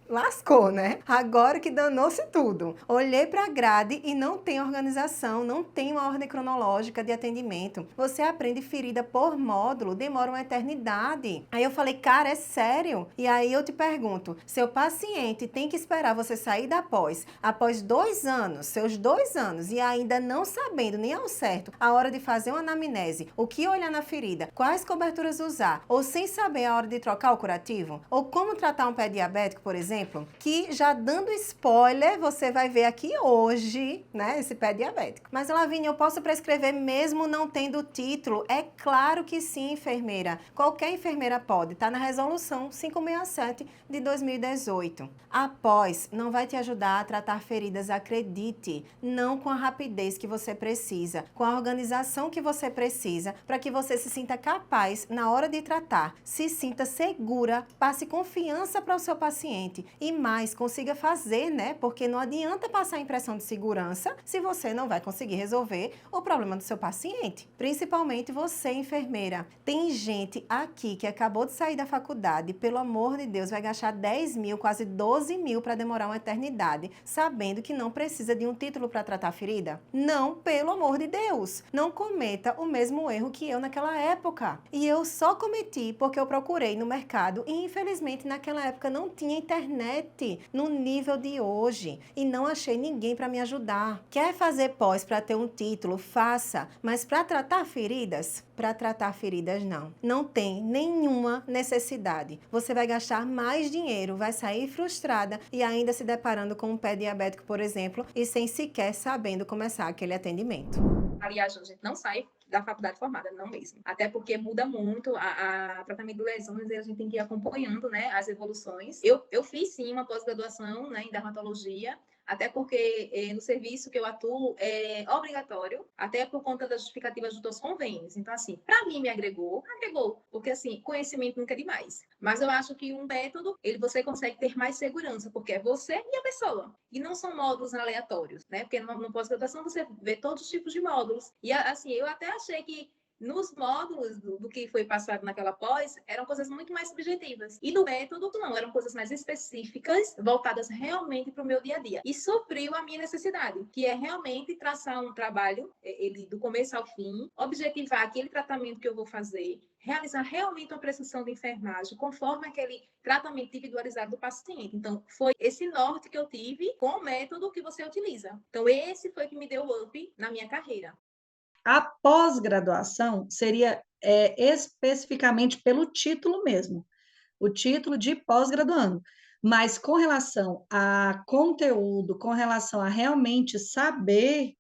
lascou, né? Agora que danou-se tudo. Olhei para a grade e não tem organização, não tem uma ordem cronológica de atendimento. Você aprende ferida por módulo, demora uma eternidade. Aí eu falei, cara, é sério? E aí eu te pergunto, seu paciente tem que esperar você sair da pós, após 2 anos, seus 2 anos, e ainda não sabendo nem ao certo a hora de fazer uma anamnese, o que olhar na ferida, quais coberturas usar, ou sem saber a hora de trocar o curativo, ou como tratar um pé diabético, por exemplo, que já dando spoiler, você vai ver aqui hoje, né, esse pé diabético. Mas, Lavínia, eu posso prescrever mesmo não tendo título? É claro que sim, enfermeira. Qualquer enfermeira pode, tá na resolução 567 de 2018. A pós não vai te ajudar a tratar feridas, acredite, não com a rapidez que você precisa, com a organização que você precisa, para que você se sinta capaz na hora de tratar, se sinta segura, passe confiança para o seu paciente paciente e mais consiga fazer, né? Porque não adianta passar a impressão de segurança se você não vai conseguir resolver o problema do seu paciente. Principalmente você, enfermeira. Tem gente aqui que acabou de sair da faculdade, pelo amor de Deus, vai gastar 10 mil, quase 12 mil para demorar uma eternidade, sabendo que não precisa de um título para tratar a ferida? Não, pelo amor de Deus. Não cometa o mesmo erro que eu naquela época. E eu só cometi porque eu procurei no mercado e, infelizmente, naquela época não tinha internet no nível de hoje e não achei ninguém para me ajudar. Quer fazer pós para ter um título? Faça, mas para tratar feridas? Para tratar feridas, não. Não tem nenhuma necessidade. Você vai gastar mais dinheiro, vai sair frustrada e ainda se deparando com um pé diabético, por exemplo, e sem sequer sabendo começar aquele atendimento. Aliás, a gente não sai da faculdade formada, não mesmo. Até porque muda muito a tratamento de lesões e a gente tem que ir acompanhando, né, as evoluções. Eu fiz, sim, uma pós-graduação, né, em dermatologia, até porque no serviço que eu atuo é obrigatório, até por conta das justificativas dos convênios. Então, assim, para mim me agregou, porque, assim, conhecimento nunca é demais. Mas eu acho que um método, você consegue ter mais segurança, porque é você e a pessoa. E não são módulos aleatórios, né? Porque no pós-graduação você vê todos os tipos de módulos. E, assim, eu até achei que nos módulos do que foi passado naquela pós, eram coisas muito mais subjetivas. E no método, não, eram coisas mais específicas, voltadas realmente para o meu dia a dia. E supriu a minha necessidade, que é realmente traçar um trabalho, ele do começo ao fim, objetivar aquele tratamento que eu vou fazer, realizar realmente uma prescrição de enfermagem, conforme aquele tratamento individualizado do paciente. Então, foi esse norte que eu tive com o método que você utiliza. Então, esse foi que me deu o up na minha carreira. A pós-graduação seria especificamente pelo título mesmo, o título de pós-graduando. Mas com relação a conteúdo, com relação a realmente saber,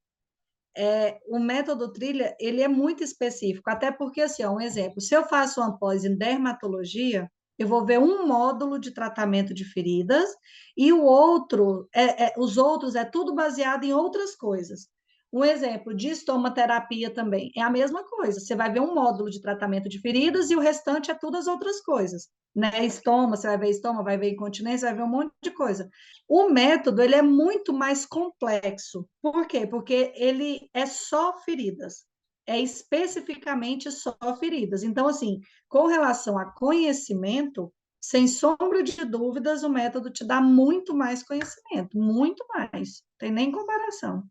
o método trilha, ele é muito específico, até porque, assim, um exemplo, se eu faço uma pós em dermatologia, eu vou ver um módulo de tratamento de feridas e o outro, os outros é tudo baseado em outras coisas. Um exemplo de estomaterapia também é a mesma coisa. Você vai ver um módulo de tratamento de feridas e o restante é tudo as outras coisas, né? Você vai ver estômago, vai ver incontinência, vai ver um monte de coisa. O método, ele é muito mais complexo. Por quê? Porque ele é só feridas. É especificamente só feridas. Então, assim, com relação a conhecimento, sem sombra de dúvidas, o método te dá muito mais conhecimento, muito mais. Não tem nem comparação.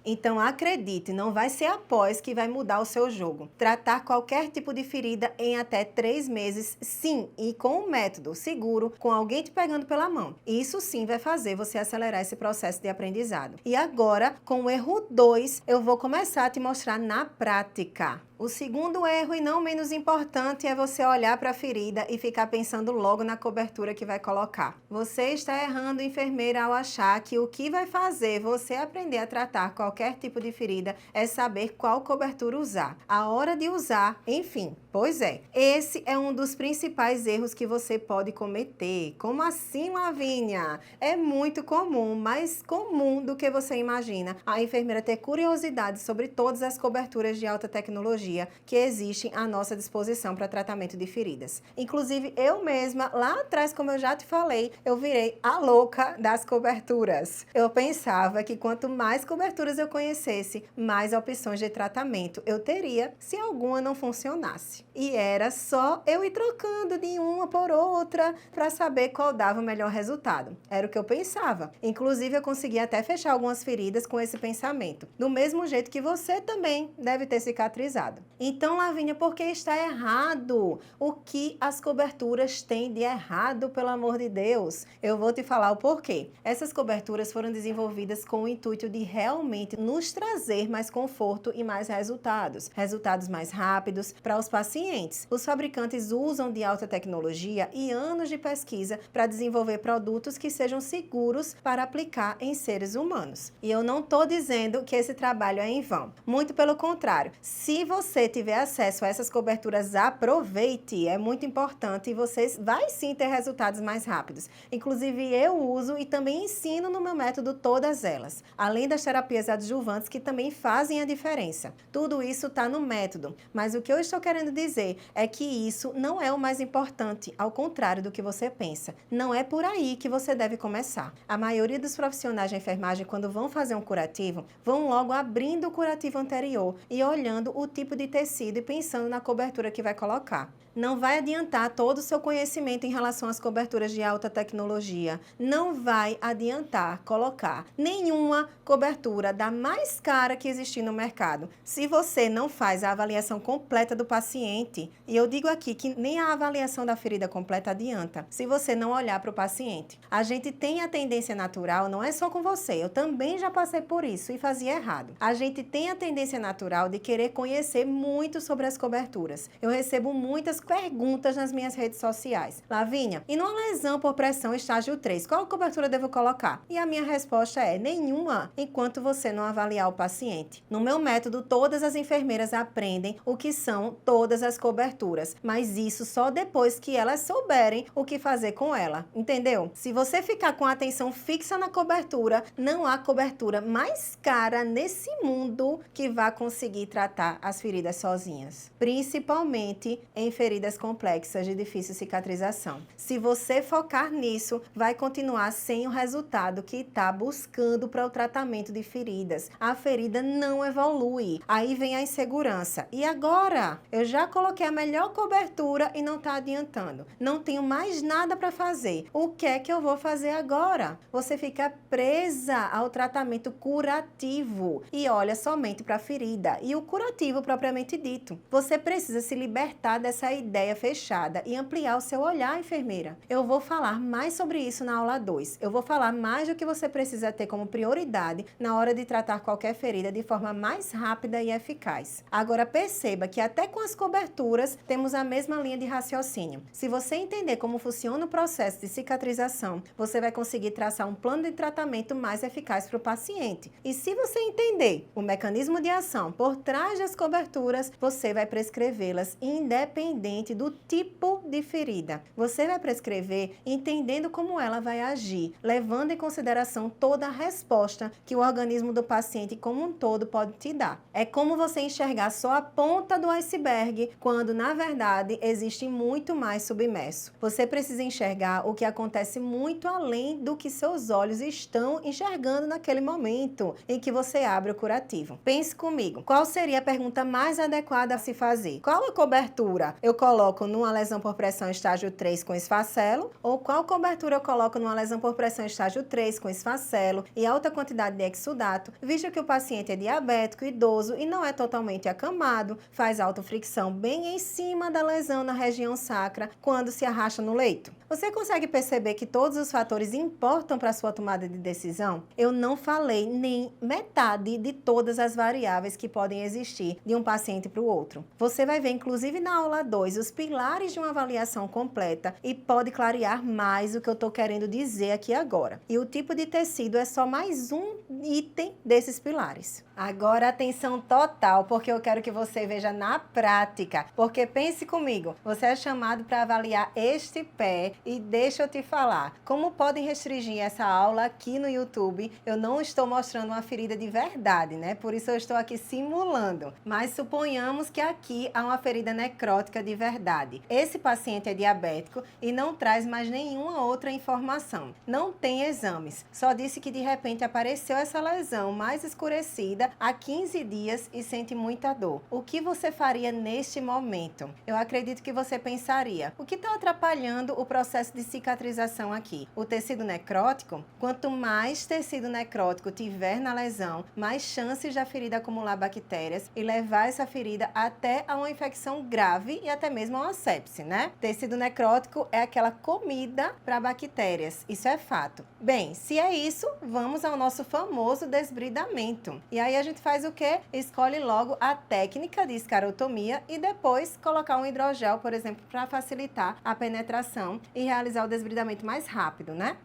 Então, acredite, não vai ser a pós que vai mudar o seu jogo. Tratar qualquer tipo de ferida em até 3 meses, sim, e com um método seguro, com alguém te pegando pela mão. Isso sim vai fazer você acelerar esse processo de aprendizado. E agora, com o erro 2, eu vou começar a te mostrar na prática. O segundo erro, e não menos importante, é você olhar para a ferida e ficar pensando logo na cobertura que vai colocar. Você está errando, enfermeira, ao achar que o que vai fazer você aprender a tratar qualquer tipo de ferida é saber qual cobertura usar, a hora de usar, enfim. Pois é, esse é um dos principais erros que você pode cometer. Como assim, Lavínia? É muito comum, mais comum do que você imagina, a enfermeira ter curiosidade sobre todas as coberturas de alta tecnologia que existem à nossa disposição para tratamento de feridas. Inclusive, eu mesma, lá atrás, como eu já te falei, eu virei a louca das coberturas. Eu pensava que quanto mais coberturas eu conhecesse, mais opções de tratamento eu teria se alguma não funcionasse. E era só eu ir trocando de uma por outra para saber qual dava o melhor resultado. Era o que eu pensava. Inclusive, eu consegui até fechar algumas feridas com esse pensamento. Do mesmo jeito que você também deve ter cicatrizado. Então, Lavínia, por que está errado? O que as coberturas têm de errado, pelo amor de Deus? Eu vou te falar o porquê. Essas coberturas foram desenvolvidas com o intuito de realmente nos trazer mais conforto e mais resultados. Resultados mais rápidos para os pacientes. Os fabricantes usam de alta tecnologia e anos de pesquisa para desenvolver produtos que sejam seguros para aplicar em seres humanos. E eu não estou dizendo que esse trabalho é em vão. Muito pelo contrário. Se você você tiver acesso a essas coberturas, aproveite. É muito importante e você vai sim ter resultados mais rápidos. Inclusive, eu uso e também ensino no meu método todas elas. Além das terapias adjuvantes que também fazem a diferença. Tudo isso está no método. Mas o que eu estou querendo dizer é que isso não é o mais importante, ao contrário do que você pensa. Não é por aí que você deve começar. A maioria dos profissionais de enfermagem, quando vão fazer um curativo, vão logo abrindo o curativo anterior e olhando o tipo de tecido e pensando na cobertura que vai colocar. Não vai adiantar todo o seu conhecimento em relação às coberturas de alta tecnologia. Não vai adiantar colocar nenhuma cobertura da mais cara que existir no mercado. Se você não faz a avaliação completa do paciente, e eu digo aqui que nem a avaliação da ferida completa adianta, se você não olhar para o paciente. A gente tem a tendência natural, não é só com você, eu também já passei por isso e fazia errado. A gente tem a tendência natural de querer conhecer muito sobre as coberturas. Eu recebo muitas perguntas nas minhas redes sociais. Lavínia, e numa lesão por pressão estágio 3, qual cobertura devo colocar? E a minha resposta é nenhuma, enquanto você não avaliar o paciente. No meu método, todas as enfermeiras aprendem o que são todas as coberturas, mas isso só depois que elas souberem o que fazer com ela, entendeu? Se você ficar com a atenção fixa na cobertura, não há cobertura mais cara nesse mundo que vá conseguir tratar as feridas sozinhas, principalmente em feridas complexas de difícil cicatrização. Se você focar nisso, vai continuar sem o resultado que está buscando para o tratamento de feridas. A ferida não evolui. Aí vem a insegurança. E agora? Eu já coloquei a melhor cobertura e não está adiantando. Não tenho mais nada para fazer. O que é que eu vou fazer agora? Você fica presa ao tratamento curativo e olha somente para a ferida e o curativo propriamente dito. Você precisa se libertar dessa ideia fechada e ampliar o seu olhar, enfermeira. Eu vou falar mais sobre isso na aula 2. Eu vou falar mais do que você precisa ter como prioridade na hora de tratar qualquer ferida de forma mais rápida e eficaz. Agora perceba que até com as coberturas temos a mesma linha de raciocínio. Se você entender como funciona o processo de cicatrização, você vai conseguir traçar um plano de tratamento mais eficaz para o paciente. E se você entender o mecanismo de ação por trás das coberturas, você vai prescrevê-las independente do tipo de ferida. Você vai prescrever entendendo como ela vai agir, levando em consideração toda a resposta que o organismo do paciente como um todo pode te dar. É como você enxergar só a ponta do iceberg, quando na verdade existe muito mais submerso. Você precisa enxergar o que acontece muito além do que seus olhos estão enxergando naquele momento em que você abre o curativo. Pense comigo, qual seria a pergunta mais adequada a se fazer? Qual a cobertura eu coloco numa lesão por pressão estágio 3 com esfacelo? Ou qual cobertura eu coloco numa lesão por pressão estágio 3 com esfacelo e alta quantidade de exsudato, visto que o paciente é diabético, idoso e não é totalmente acamado, faz autofricção bem em cima da lesão na região sacra quando se arrasta no leito? Você consegue perceber que todos os fatores importam para a sua tomada de decisão? Eu não falei nem metade de todas as variáveis que podem existir de um paciente para o outro. Você vai ver, inclusive na aula 2, os pilares de uma avaliação completa e pode clarear mais o que eu estou querendo dizer aqui agora. E o tipo de tecido é só mais um item desses pilares. Agora atenção total, porque eu quero que você veja na prática. Porque pense comigo, você é chamado para avaliar este pé e deixa eu te falar, como podem restringir essa aula aqui no YouTube? Eu não estou mostrando uma ferida de verdade, né? Por isso eu estou aqui simulando. Mas suponhamos que aqui há uma ferida necrótica de verdade. Esse paciente é diabético e não traz mais nenhuma outra informação. Não tem exames. Só disse que de repente apareceu essa lesão mais escurecida há 15 dias e sente muita dor. O que você faria neste momento? Eu acredito que você pensaria, o que está atrapalhando o processo de cicatrização aqui? O tecido necrótico? Quanto mais tecido necrótico tiver na lesão, mais chances da ferida acumular bactérias e levar essa ferida até a uma infecção grave e até mesmo a uma sepse, né? Tecido necrótico é aquela comida para bactérias, isso é fato. Bem, se é isso, vamos ao nosso famoso desbridamento. E aí a gente faz o quê? Escolhe logo a técnica de escarotomia e depois colocar um hidrogel, por exemplo, para facilitar a penetração e realizar o desbridamento mais rápido, né?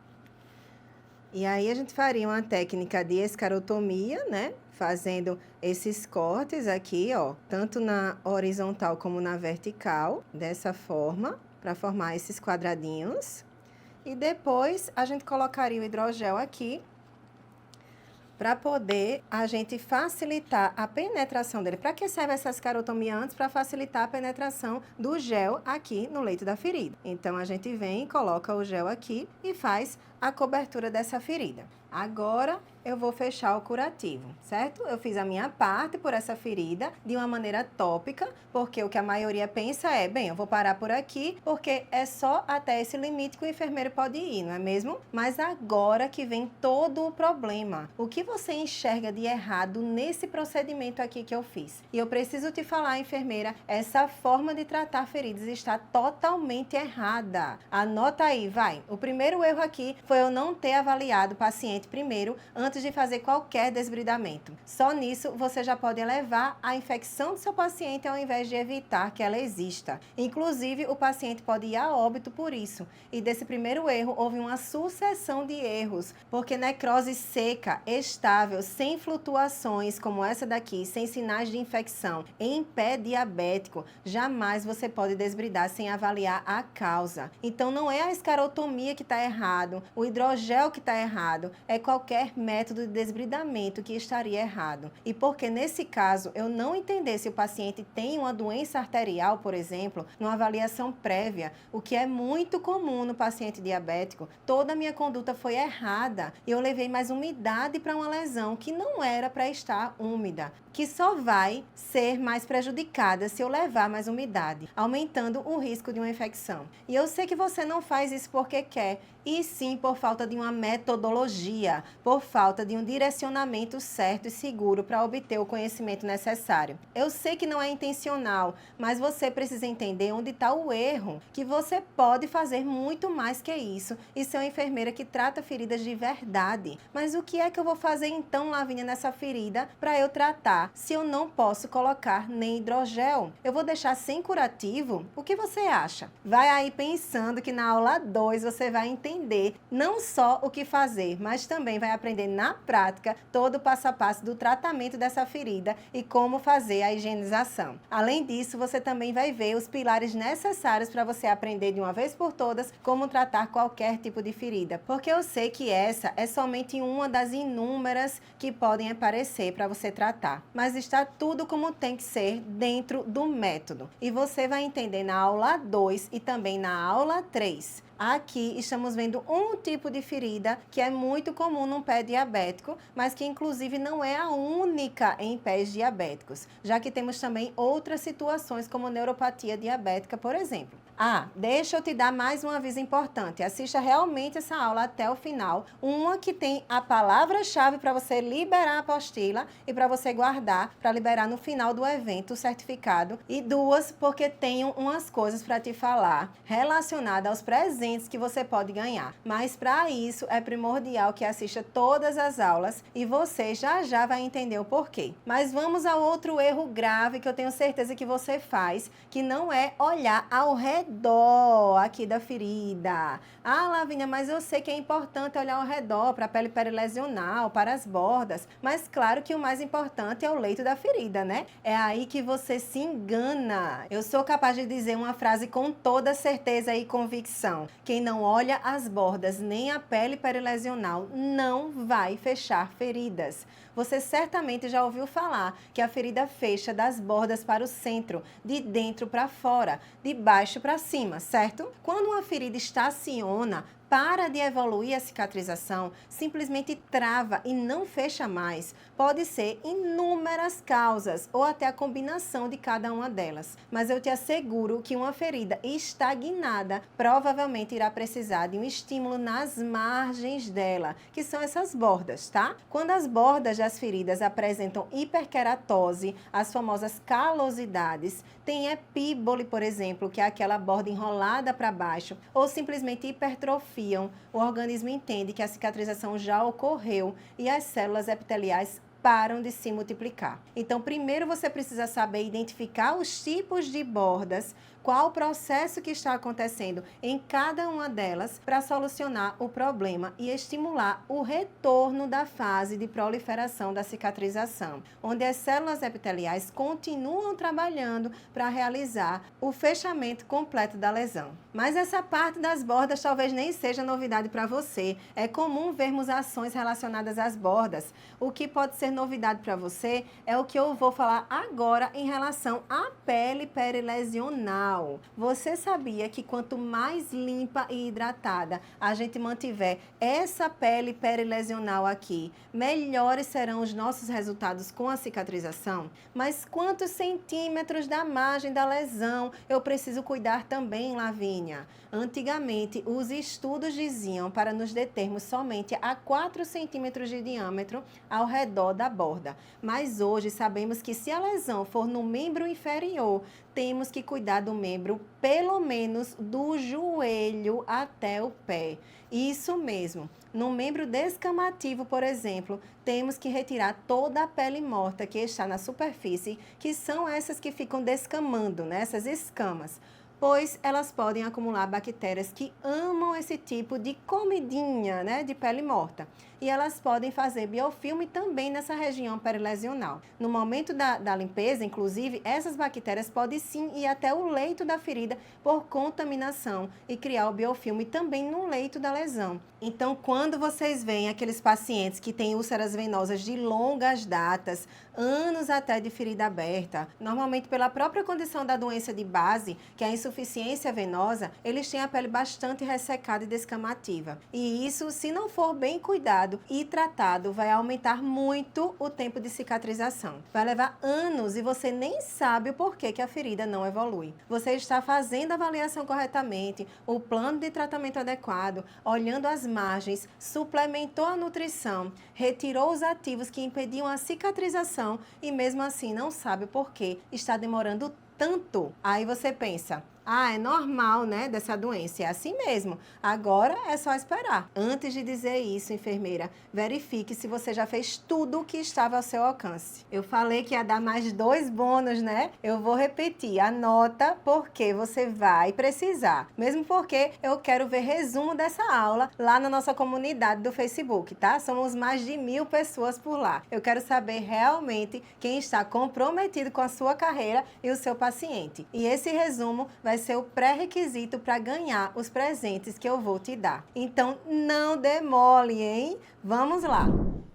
E aí a gente faria uma técnica de escarotomia, né? Fazendo esses cortes aqui, ó, tanto na horizontal como na vertical, dessa forma, para formar esses quadradinhos. E depois a gente colocaria o hidrogel aqui para poder a gente facilitar a penetração dele. Para que serve essa escarotomia antes? Para facilitar a penetração do gel aqui no leito da ferida. Então, a gente vem, coloca o gel aqui e faz a cobertura dessa ferida. Agora, eu vou fechar o curativo, certo? Eu fiz a minha parte por essa ferida de uma maneira tópica, porque o que a maioria pensa é, bem, eu vou parar por aqui, porque é só até esse limite que o enfermeiro pode ir, não é mesmo? Mas agora que vem todo o problema. O que você enxerga de errado nesse procedimento aqui que eu fiz? E eu preciso te falar, enfermeira, essa forma de tratar feridas está totalmente errada. Anota aí, vai. O primeiro erro aqui foi eu não ter avaliado o paciente primeiro, antes de fazer qualquer desbridamento. Só nisso, você já pode elevar a infecção do seu paciente ao invés de evitar que ela exista. Inclusive, o paciente pode ir a óbito por isso. E desse primeiro erro, houve uma sucessão de erros, porque necrose seca, estável, sem flutuações, como essa daqui, sem sinais de infecção, em pé diabético, jamais você pode desbridar sem avaliar a causa. Então, não é a escarotomia que está errado, o hidrogel que está errado, é qualquer método de desbridamento que estaria errado. E porque nesse caso eu não entender se o paciente tem uma doença arterial, por exemplo, numa avaliação prévia, o que é muito comum no paciente diabético, toda a minha conduta foi errada e eu levei mais umidade para uma lesão que não era para estar úmida, que só vai ser mais prejudicada se eu levar mais umidade, aumentando o risco de uma infecção. E eu sei que você não faz isso porque quer, e sim por falta de uma metodologia, por falta de um direcionamento certo e seguro para obter o conhecimento necessário. Eu sei que não é intencional, mas você precisa entender onde está o erro, que você pode fazer muito mais que isso e ser uma enfermeira que trata feridas de verdade. Mas o que é que eu vou fazer então, Lavínia, nessa ferida para eu tratar, se eu não posso colocar nem hidrogel? Eu vou deixar sem curativo? O que você acha? Vai aí pensando que na aula 2 você vai entender não só o que fazer, mas também vai aprender na prática todo o passo a passo do tratamento dessa ferida e como fazer a higienização. Além disso, você também vai ver os pilares necessários para você aprender de uma vez por todas como tratar qualquer tipo de ferida, porque eu sei que essa é somente uma das inúmeras que podem aparecer para você tratar, mas está tudo como tem que ser dentro do método. E você vai entender na aula 2 e também na aula 3. Aqui estamos vendo um tipo de ferida que é muito comum num pé diabético, mas que inclusive não é a única em pés diabéticos, já que temos também outras situações como neuropatia diabética, por exemplo. Ah, deixa eu te dar mais um aviso importante. Assista realmente essa aula até o final. Uma que tem a palavra-chave para você liberar a apostila e para você guardar, para liberar no final do evento o certificado. E duas, porque tenho umas coisas para te falar relacionadas aos presentes que você pode ganhar. Mas para isso é primordial que assista todas as aulas e você já vai entender o porquê. Mas vamos ao outro erro grave que eu tenho certeza que você faz, que não é olhar ao redor aqui da ferida. Ah, Lavínia, mas eu sei que é importante olhar ao redor para a pele perilesional, para as bordas, mas claro que o mais importante é o leito da ferida, né? É aí que você se engana. Eu sou capaz de dizer uma frase com toda certeza e convicção. Quem não olha as bordas nem a pele perilesional não vai fechar feridas. Você certamente já ouviu falar que a ferida fecha das bordas para o centro, de dentro para fora, de baixo para cima, certo? Quando uma ferida estaciona, para de evoluir a cicatrização, simplesmente trava e não fecha mais. Pode ser inúmeras causas ou até a combinação de cada uma delas. Mas eu te asseguro que uma ferida estagnada provavelmente irá precisar de um estímulo nas margens dela, que são essas bordas, tá? Quando as bordas das feridas apresentam hiperqueratose, as famosas calosidades, tem epíbole, por exemplo, que é aquela borda enrolada para baixo, ou simplesmente hipertrofia, o organismo entende que a cicatrização já ocorreu e as células epiteliais param de se multiplicar. Então, primeiro você precisa saber identificar os tipos de bordas, qual o processo que está acontecendo em cada uma delas para solucionar o problema e estimular o retorno da fase de proliferação da cicatrização, onde as células epiteliais continuam trabalhando para realizar o fechamento completo da lesão. Mas essa parte das bordas talvez nem seja novidade para você. É comum vermos ações relacionadas às bordas. O que pode ser novidade para você é o que eu vou falar agora em relação à pele perilesional. Você sabia que quanto mais limpa e hidratada a gente mantiver essa pele perilesional aqui, melhores serão os nossos resultados com a cicatrização? Mas quantos centímetros da margem da lesão eu preciso cuidar também, Lavínia? Antigamente, os estudos diziam para nos determos somente a 4 centímetros de diâmetro ao redor da borda. Mas hoje sabemos que se a lesão for no membro inferior, temos que cuidar do membro pelo menos do joelho até o pé. Isso mesmo. No membro descamativo, por exemplo, temos que retirar toda a pele morta que está na superfície, que são essas que ficam descamando, né? Essas escamas, pois elas podem acumular bactérias que amam esse tipo de comidinha, né, de pele morta. E elas podem fazer biofilme também nessa região perilesional. No momento da limpeza, inclusive, essas bactérias podem sim ir até o leito da ferida por contaminação e criar o biofilme também no leito da lesão. Então, quando vocês veem aqueles pacientes que têm úlceras venosas de longas datas, anos até de ferida aberta, normalmente pela própria condição da doença de base, que é a insuficiência venosa, eles têm a pele bastante ressecada e descamativa. E isso, se não for bem cuidado e tratado, vai aumentar muito o tempo de cicatrização. Vai levar anos e você nem sabe o porquê que a ferida não evolui. Você está fazendo a avaliação corretamente, o plano de tratamento adequado, olhando as margens, suplementou a nutrição, retirou os ativos que impediam a cicatrização e mesmo assim não sabe o porquê está demorando tanto. Aí você pensa, é normal, né, dessa doença. É assim mesmo. Agora é só esperar. Antes de dizer isso, enfermeira, verifique se você já fez tudo o que estava ao seu alcance. Eu falei que ia dar mais 2 bônus, né? Eu vou repetir. Anota porque você vai precisar. Mesmo porque eu quero ver resumo dessa aula lá na nossa comunidade do Facebook, tá? Somos mais de 1000 pessoas por lá. Eu quero saber realmente quem está comprometido com a sua carreira e o seu paciente. E esse resumo vai ser o pré-requisito para ganhar os presentes que eu vou te dar. Então, não demore, hein? Vamos lá!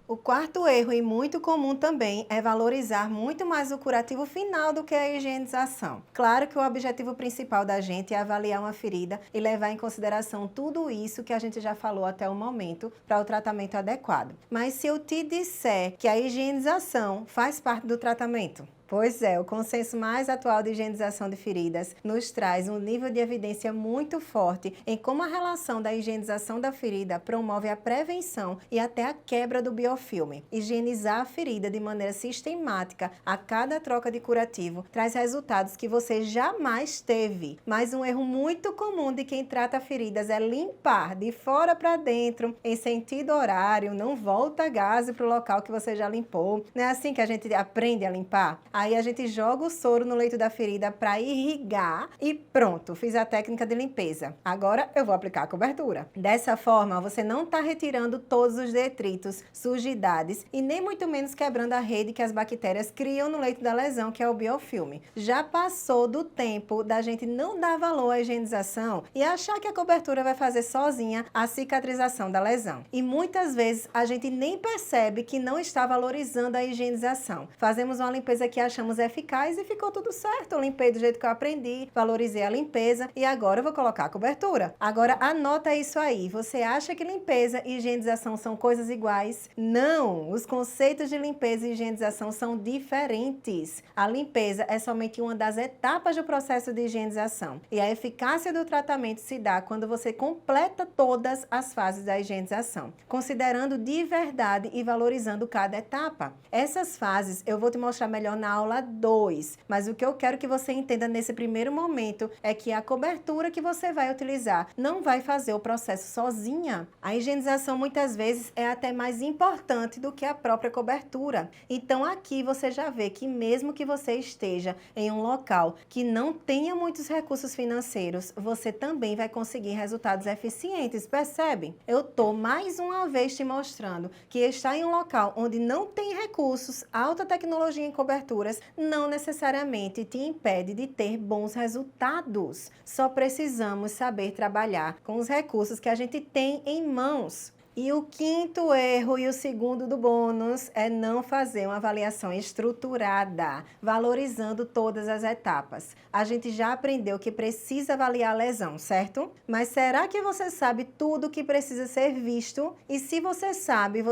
O quarto erro, e muito comum também, é valorizar muito mais o curativo final do que a higienização. Claro que o objetivo principal da gente é avaliar uma ferida e levar em consideração tudo isso que a gente já falou até o momento para o tratamento adequado. Mas se eu te disser que a higienização faz parte do tratamento, pois é, o consenso mais atual de higienização de feridas nos traz um nível de evidência muito forte em como a relação da higienização da ferida promove a prevenção e até a quebra do biofilme. Higienizar a ferida de maneira sistemática a cada troca de curativo traz resultados que você jamais teve. Mas um erro muito comum de quem trata feridas é limpar de fora para dentro, em sentido horário, não volta gás para o local que você já limpou. Não é assim que a gente aprende a limpar? Aí a gente joga o soro no leito da ferida para irrigar e pronto, fiz a técnica de limpeza. Agora eu vou aplicar a cobertura. Dessa forma, você não está retirando todos os detritos, sujidades e nem muito menos quebrando a rede que as bactérias criam no leito da lesão, que é o biofilme. Já passou do tempo da gente não dar valor à higienização e achar que a cobertura vai fazer sozinha a cicatrização da lesão. E muitas vezes a gente nem percebe que não está valorizando a higienização. Fazemos uma limpeza que achamos eficaz e ficou tudo certo. Eu limpei do jeito que eu aprendi, valorizei a limpeza e agora eu vou colocar a cobertura. Agora anota isso aí. Você acha que limpeza e higienização são coisas iguais? Não! Os conceitos de limpeza e higienização são diferentes. A limpeza é somente uma das etapas do processo de higienização e a eficácia do tratamento se dá quando você completa todas as fases da higienização, considerando de verdade e valorizando cada etapa. Essas fases eu vou te mostrar melhor na aula 2. Mas o que eu quero que você entenda nesse primeiro momento é que a cobertura que você vai utilizar não vai fazer o processo sozinha. A higienização muitas vezes é até mais importante do que a própria cobertura. Então aqui você já vê que mesmo que você esteja em um local que não tenha muitos recursos financeiros, você também vai conseguir resultados eficientes, percebe? Eu estou mais uma vez te mostrando que estar em um local onde não tem recursos, alta tecnologia em coberturas, não necessariamente te impede de ter bons resultados. Só precisamos saber trabalhar com os recursos que a gente tem em mãos. E o quinto erro e o segundo do bônus é não fazer uma avaliação estruturada, valorizando todas as etapas. A gente já aprendeu que precisa avaliar a lesão, certo? Mas será que você sabe tudo o que precisa ser visto? E se você sabe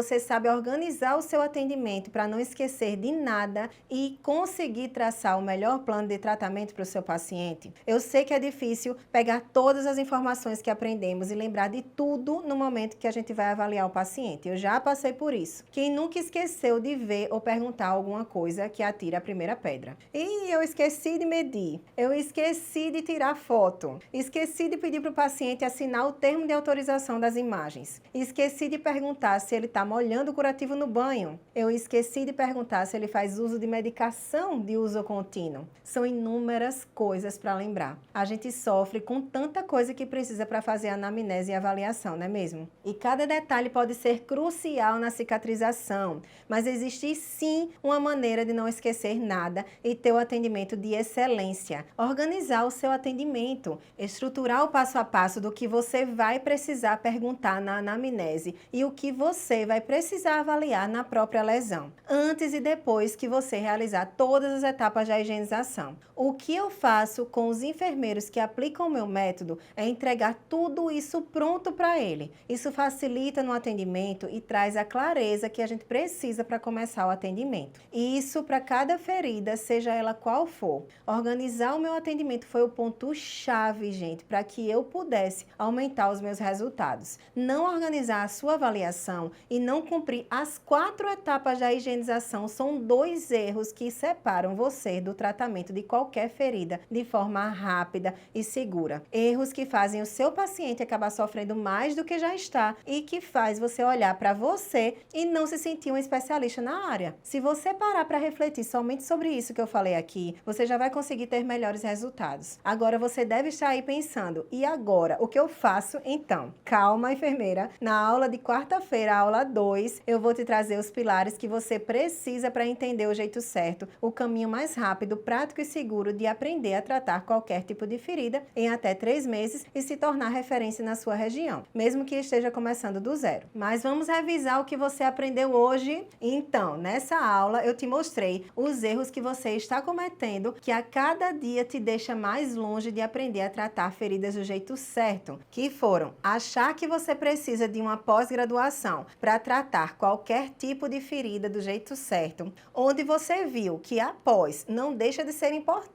organizar o seu atendimento para não esquecer de nada e conseguir traçar o melhor plano de tratamento para o seu paciente? Eu sei que é difícil pegar todas as informações que aprendemos e lembrar de tudo no momento que a gente vai avaliar o paciente. Eu já passei por isso. Quem nunca esqueceu de ver ou perguntar alguma coisa que atira a primeira pedra? E eu esqueci de medir. Eu esqueci de tirar foto. Esqueci de pedir para o paciente assinar o termo de autorização das imagens. Esqueci de perguntar se ele está molhando o curativo no banho. Eu esqueci de perguntar se ele faz uso de medicação de uso contínuo. São inúmeras coisas para lembrar. A gente sofre com tanta coisa que precisa para fazer a anamnese e avaliação, não é mesmo? E cada detalhe pode ser crucial na cicatrização, mas existe sim uma maneira de não esquecer nada e ter o atendimento de excelência. Organizar o seu atendimento, estruturar o passo a passo do que você vai precisar perguntar na anamnese e o que você vai precisar avaliar na própria lesão, antes e depois que você realizar todas as etapas da higienização. O que eu faço com os enfermeiros que aplicam o meu método é entregar tudo isso pronto para ele. Isso facilita no atendimento e traz a clareza que a gente precisa para começar o atendimento. E isso para cada ferida, seja ela qual for. Organizar o meu atendimento foi o ponto-chave, gente, para que eu pudesse aumentar os meus resultados. Não organizar a sua avaliação e não cumprir as 4 etapas da higienização são 2 erros que separam você do tratamento de qualquer ferida de forma rápida e segura. Erros que fazem o seu paciente acabar sofrendo mais do que já está e que faz você olhar para você e não se sentir um especialista na área. Se você parar para refletir somente sobre isso que eu falei aqui, você já vai conseguir ter melhores resultados. Agora você deve estar aí pensando, e agora? O que eu faço então? Calma, enfermeira. Na aula de quarta-feira, aula 2, eu vou te trazer os pilares que você precisa para entender o jeito certo, o caminho mais rápido, prático e seguro de aprender a tratar qualquer tipo de ferida em até 3 meses e se tornar referência na sua região, mesmo que esteja começando do zero. Mas vamos revisar o que você aprendeu hoje? Então, nessa aula eu te mostrei os erros que você está cometendo, que a cada dia te deixa mais longe de aprender a tratar feridas do jeito certo, que foram achar que você precisa de uma pós-graduação para tratar qualquer tipo de ferida do jeito certo, onde você viu que a pós não deixa de ser importante,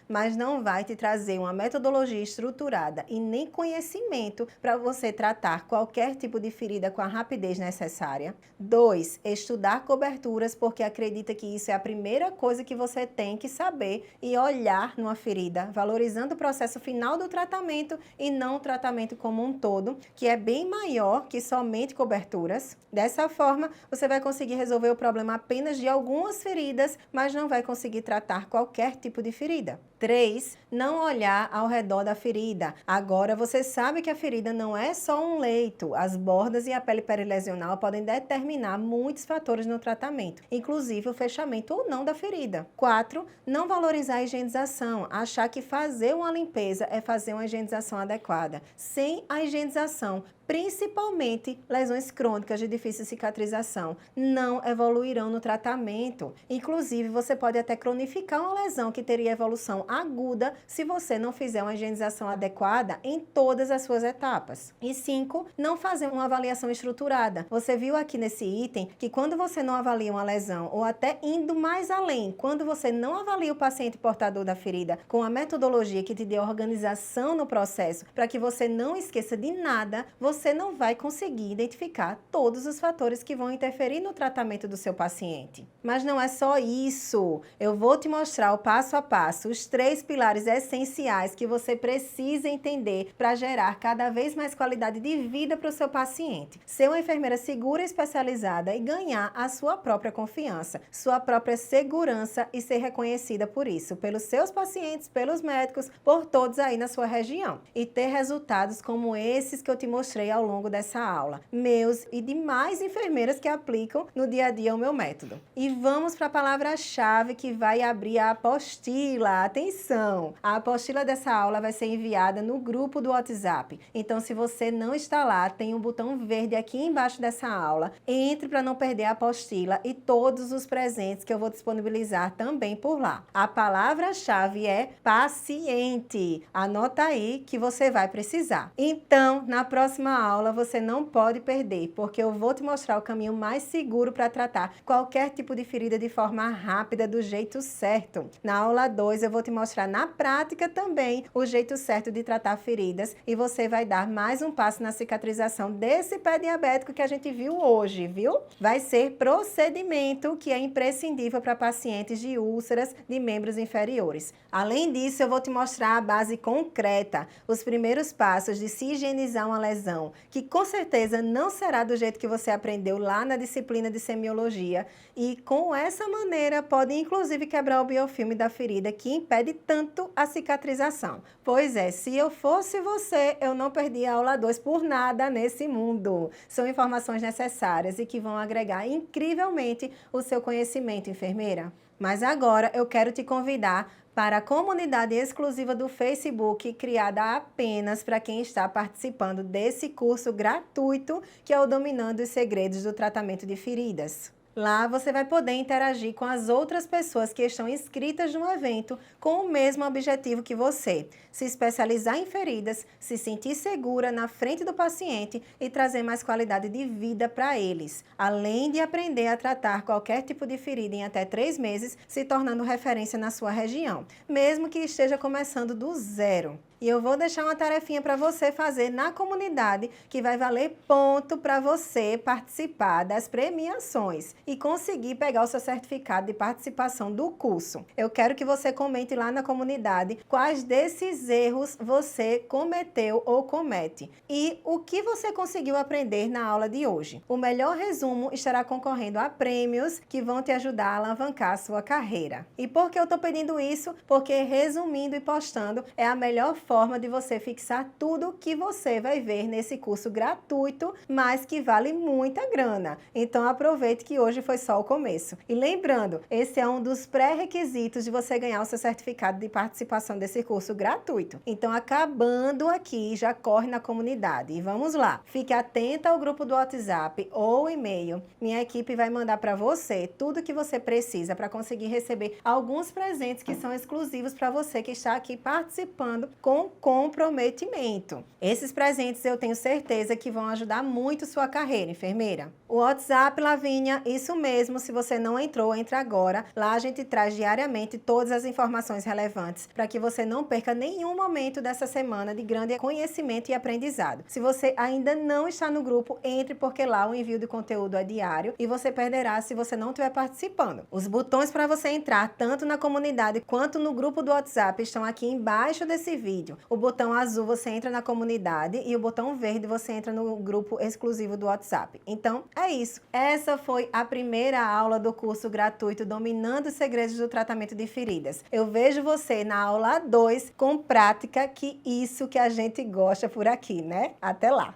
mas não vai te trazer uma metodologia estruturada e nem conhecimento para você tratar qualquer tipo de ferida com a rapidez necessária. 2, estudar coberturas porque acredita que isso é a primeira coisa que você tem que saber e olhar numa ferida, valorizando o processo final do tratamento e não o tratamento como um todo, que é bem maior que somente coberturas. Dessa forma, você vai conseguir resolver o problema apenas de algumas feridas, mas não vai conseguir tratar qualquer tipo de ferida. 3, não olhar ao redor da ferida. Agora você sabe que a ferida não é só um leito. As bordas e a pele perilesional podem determinar muitos fatores no tratamento, inclusive o fechamento ou não da ferida. 4, não valorizar a higienização. Achar que fazer uma limpeza é fazer uma higienização adequada. Sem a higienização, principalmente lesões crônicas de difícil cicatrização, não evoluirão no tratamento. Inclusive, você pode até cronificar uma lesão que teria evolução aguda se você não fizer uma higienização adequada em todas as suas etapas. E 5, não fazer uma avaliação estruturada. Você viu aqui nesse item que quando você não avalia uma lesão, ou até indo mais além, quando você não avalia o paciente portador da ferida com a metodologia que te dê organização no processo, para que você não esqueça de nada, você você não vai conseguir identificar todos os fatores que vão interferir no tratamento do seu paciente. Mas não é só isso. Eu vou te mostrar o passo a passo, os 3 pilares essenciais que você precisa entender para gerar cada vez mais qualidade de vida para o seu paciente. Ser uma enfermeira segura e especializada e ganhar a sua própria confiança, sua própria segurança e ser reconhecida por isso, pelos seus pacientes, pelos médicos, por todos aí na sua região. E ter resultados como esses que eu te mostrei ao longo dessa aula, meus e de mais enfermeiras que aplicam no dia a dia o meu método. E vamos para a palavra-chave que vai abrir a apostila. Atenção! A apostila dessa aula vai ser enviada no grupo do WhatsApp. Então, se você não está lá, tem um botão verde aqui embaixo dessa aula. Entre para não perder a apostila e todos os presentes que eu vou disponibilizar também por lá. A palavra-chave é paciente. Anota aí que você vai precisar. Então, na próxima aula, você não pode perder, porque eu vou te mostrar o caminho mais seguro para tratar qualquer tipo de ferida de forma rápida, do jeito certo. Na aula 2, eu vou te mostrar na prática também o jeito certo de tratar feridas e você vai dar mais um passo na cicatrização desse pé diabético que a gente viu hoje, viu? Vai ser procedimento que é imprescindível para pacientes de úlceras de membros inferiores. Além disso, eu vou te mostrar a base concreta, os primeiros passos de se higienizar uma lesão, que com certeza não será do jeito que você aprendeu lá na disciplina de semiologia e com essa maneira pode inclusive quebrar o biofilme da ferida que impede tanto a cicatrização. Pois é, se eu fosse você, eu não perdia a aula 2 por nada nesse mundo. São informações necessárias e que vão agregar incrivelmente o seu conhecimento, enfermeira. Mas agora eu quero te convidar para a comunidade exclusiva do Facebook, criada apenas para quem está participando desse curso gratuito, que é o Dominando os Segredos do Tratamento de Feridas. Lá você vai poder interagir com as outras pessoas que estão inscritas no evento com o mesmo objetivo que você, se especializar em feridas, se sentir segura na frente do paciente e trazer mais qualidade de vida para eles, além de aprender a tratar qualquer tipo de ferida em até 3 meses, se tornando referência na sua região, mesmo que esteja começando do zero. E eu vou deixar uma tarefinha para você fazer na comunidade que vai valer ponto para você participar das premiações e conseguir pegar o seu certificado de participação do curso. Eu quero que você comente lá na comunidade quais desses erros você cometeu ou comete e o que você conseguiu aprender na aula de hoje. O melhor resumo estará concorrendo a prêmios que vão te ajudar a alavancar a sua carreira. E por que eu estou pedindo isso? Porque resumindo e postando é a melhor forma de você fixar tudo que você vai ver nesse curso gratuito, mas que vale muita grana. Então aproveite que hoje foi só o começo. E lembrando, esse é um dos pré-requisitos de você ganhar o seu certificado de participação desse curso gratuito. Então acabando aqui, já corre na comunidade. E vamos lá. Fique atenta ao grupo do WhatsApp ou e-mail. Minha equipe vai mandar para você tudo que você precisa para conseguir receber alguns presentes que são exclusivos para você que está aqui participando com comprometimento. Esses presentes eu tenho certeza que vão ajudar muito sua carreira, enfermeira. O WhatsApp, Lavínia, isso mesmo, se você não entrou, entra agora. Lá a gente traz diariamente todas as informações relevantes para que você não perca nenhum momento dessa semana de grande conhecimento e aprendizado. Se você ainda não está no grupo, entre porque lá o envio de conteúdo é diário e você perderá se você não estiver participando. Os botões para você entrar tanto na comunidade quanto no grupo do WhatsApp estão aqui embaixo desse vídeo. O botão azul você entra na comunidade e o botão verde você entra no grupo exclusivo do WhatsApp. Então, é isso. Essa foi a primeira aula do curso gratuito Dominando os Segredos do Tratamento de Feridas. Eu vejo você na aula 2 com prática, que isso que a gente gosta por aqui, né? Até lá!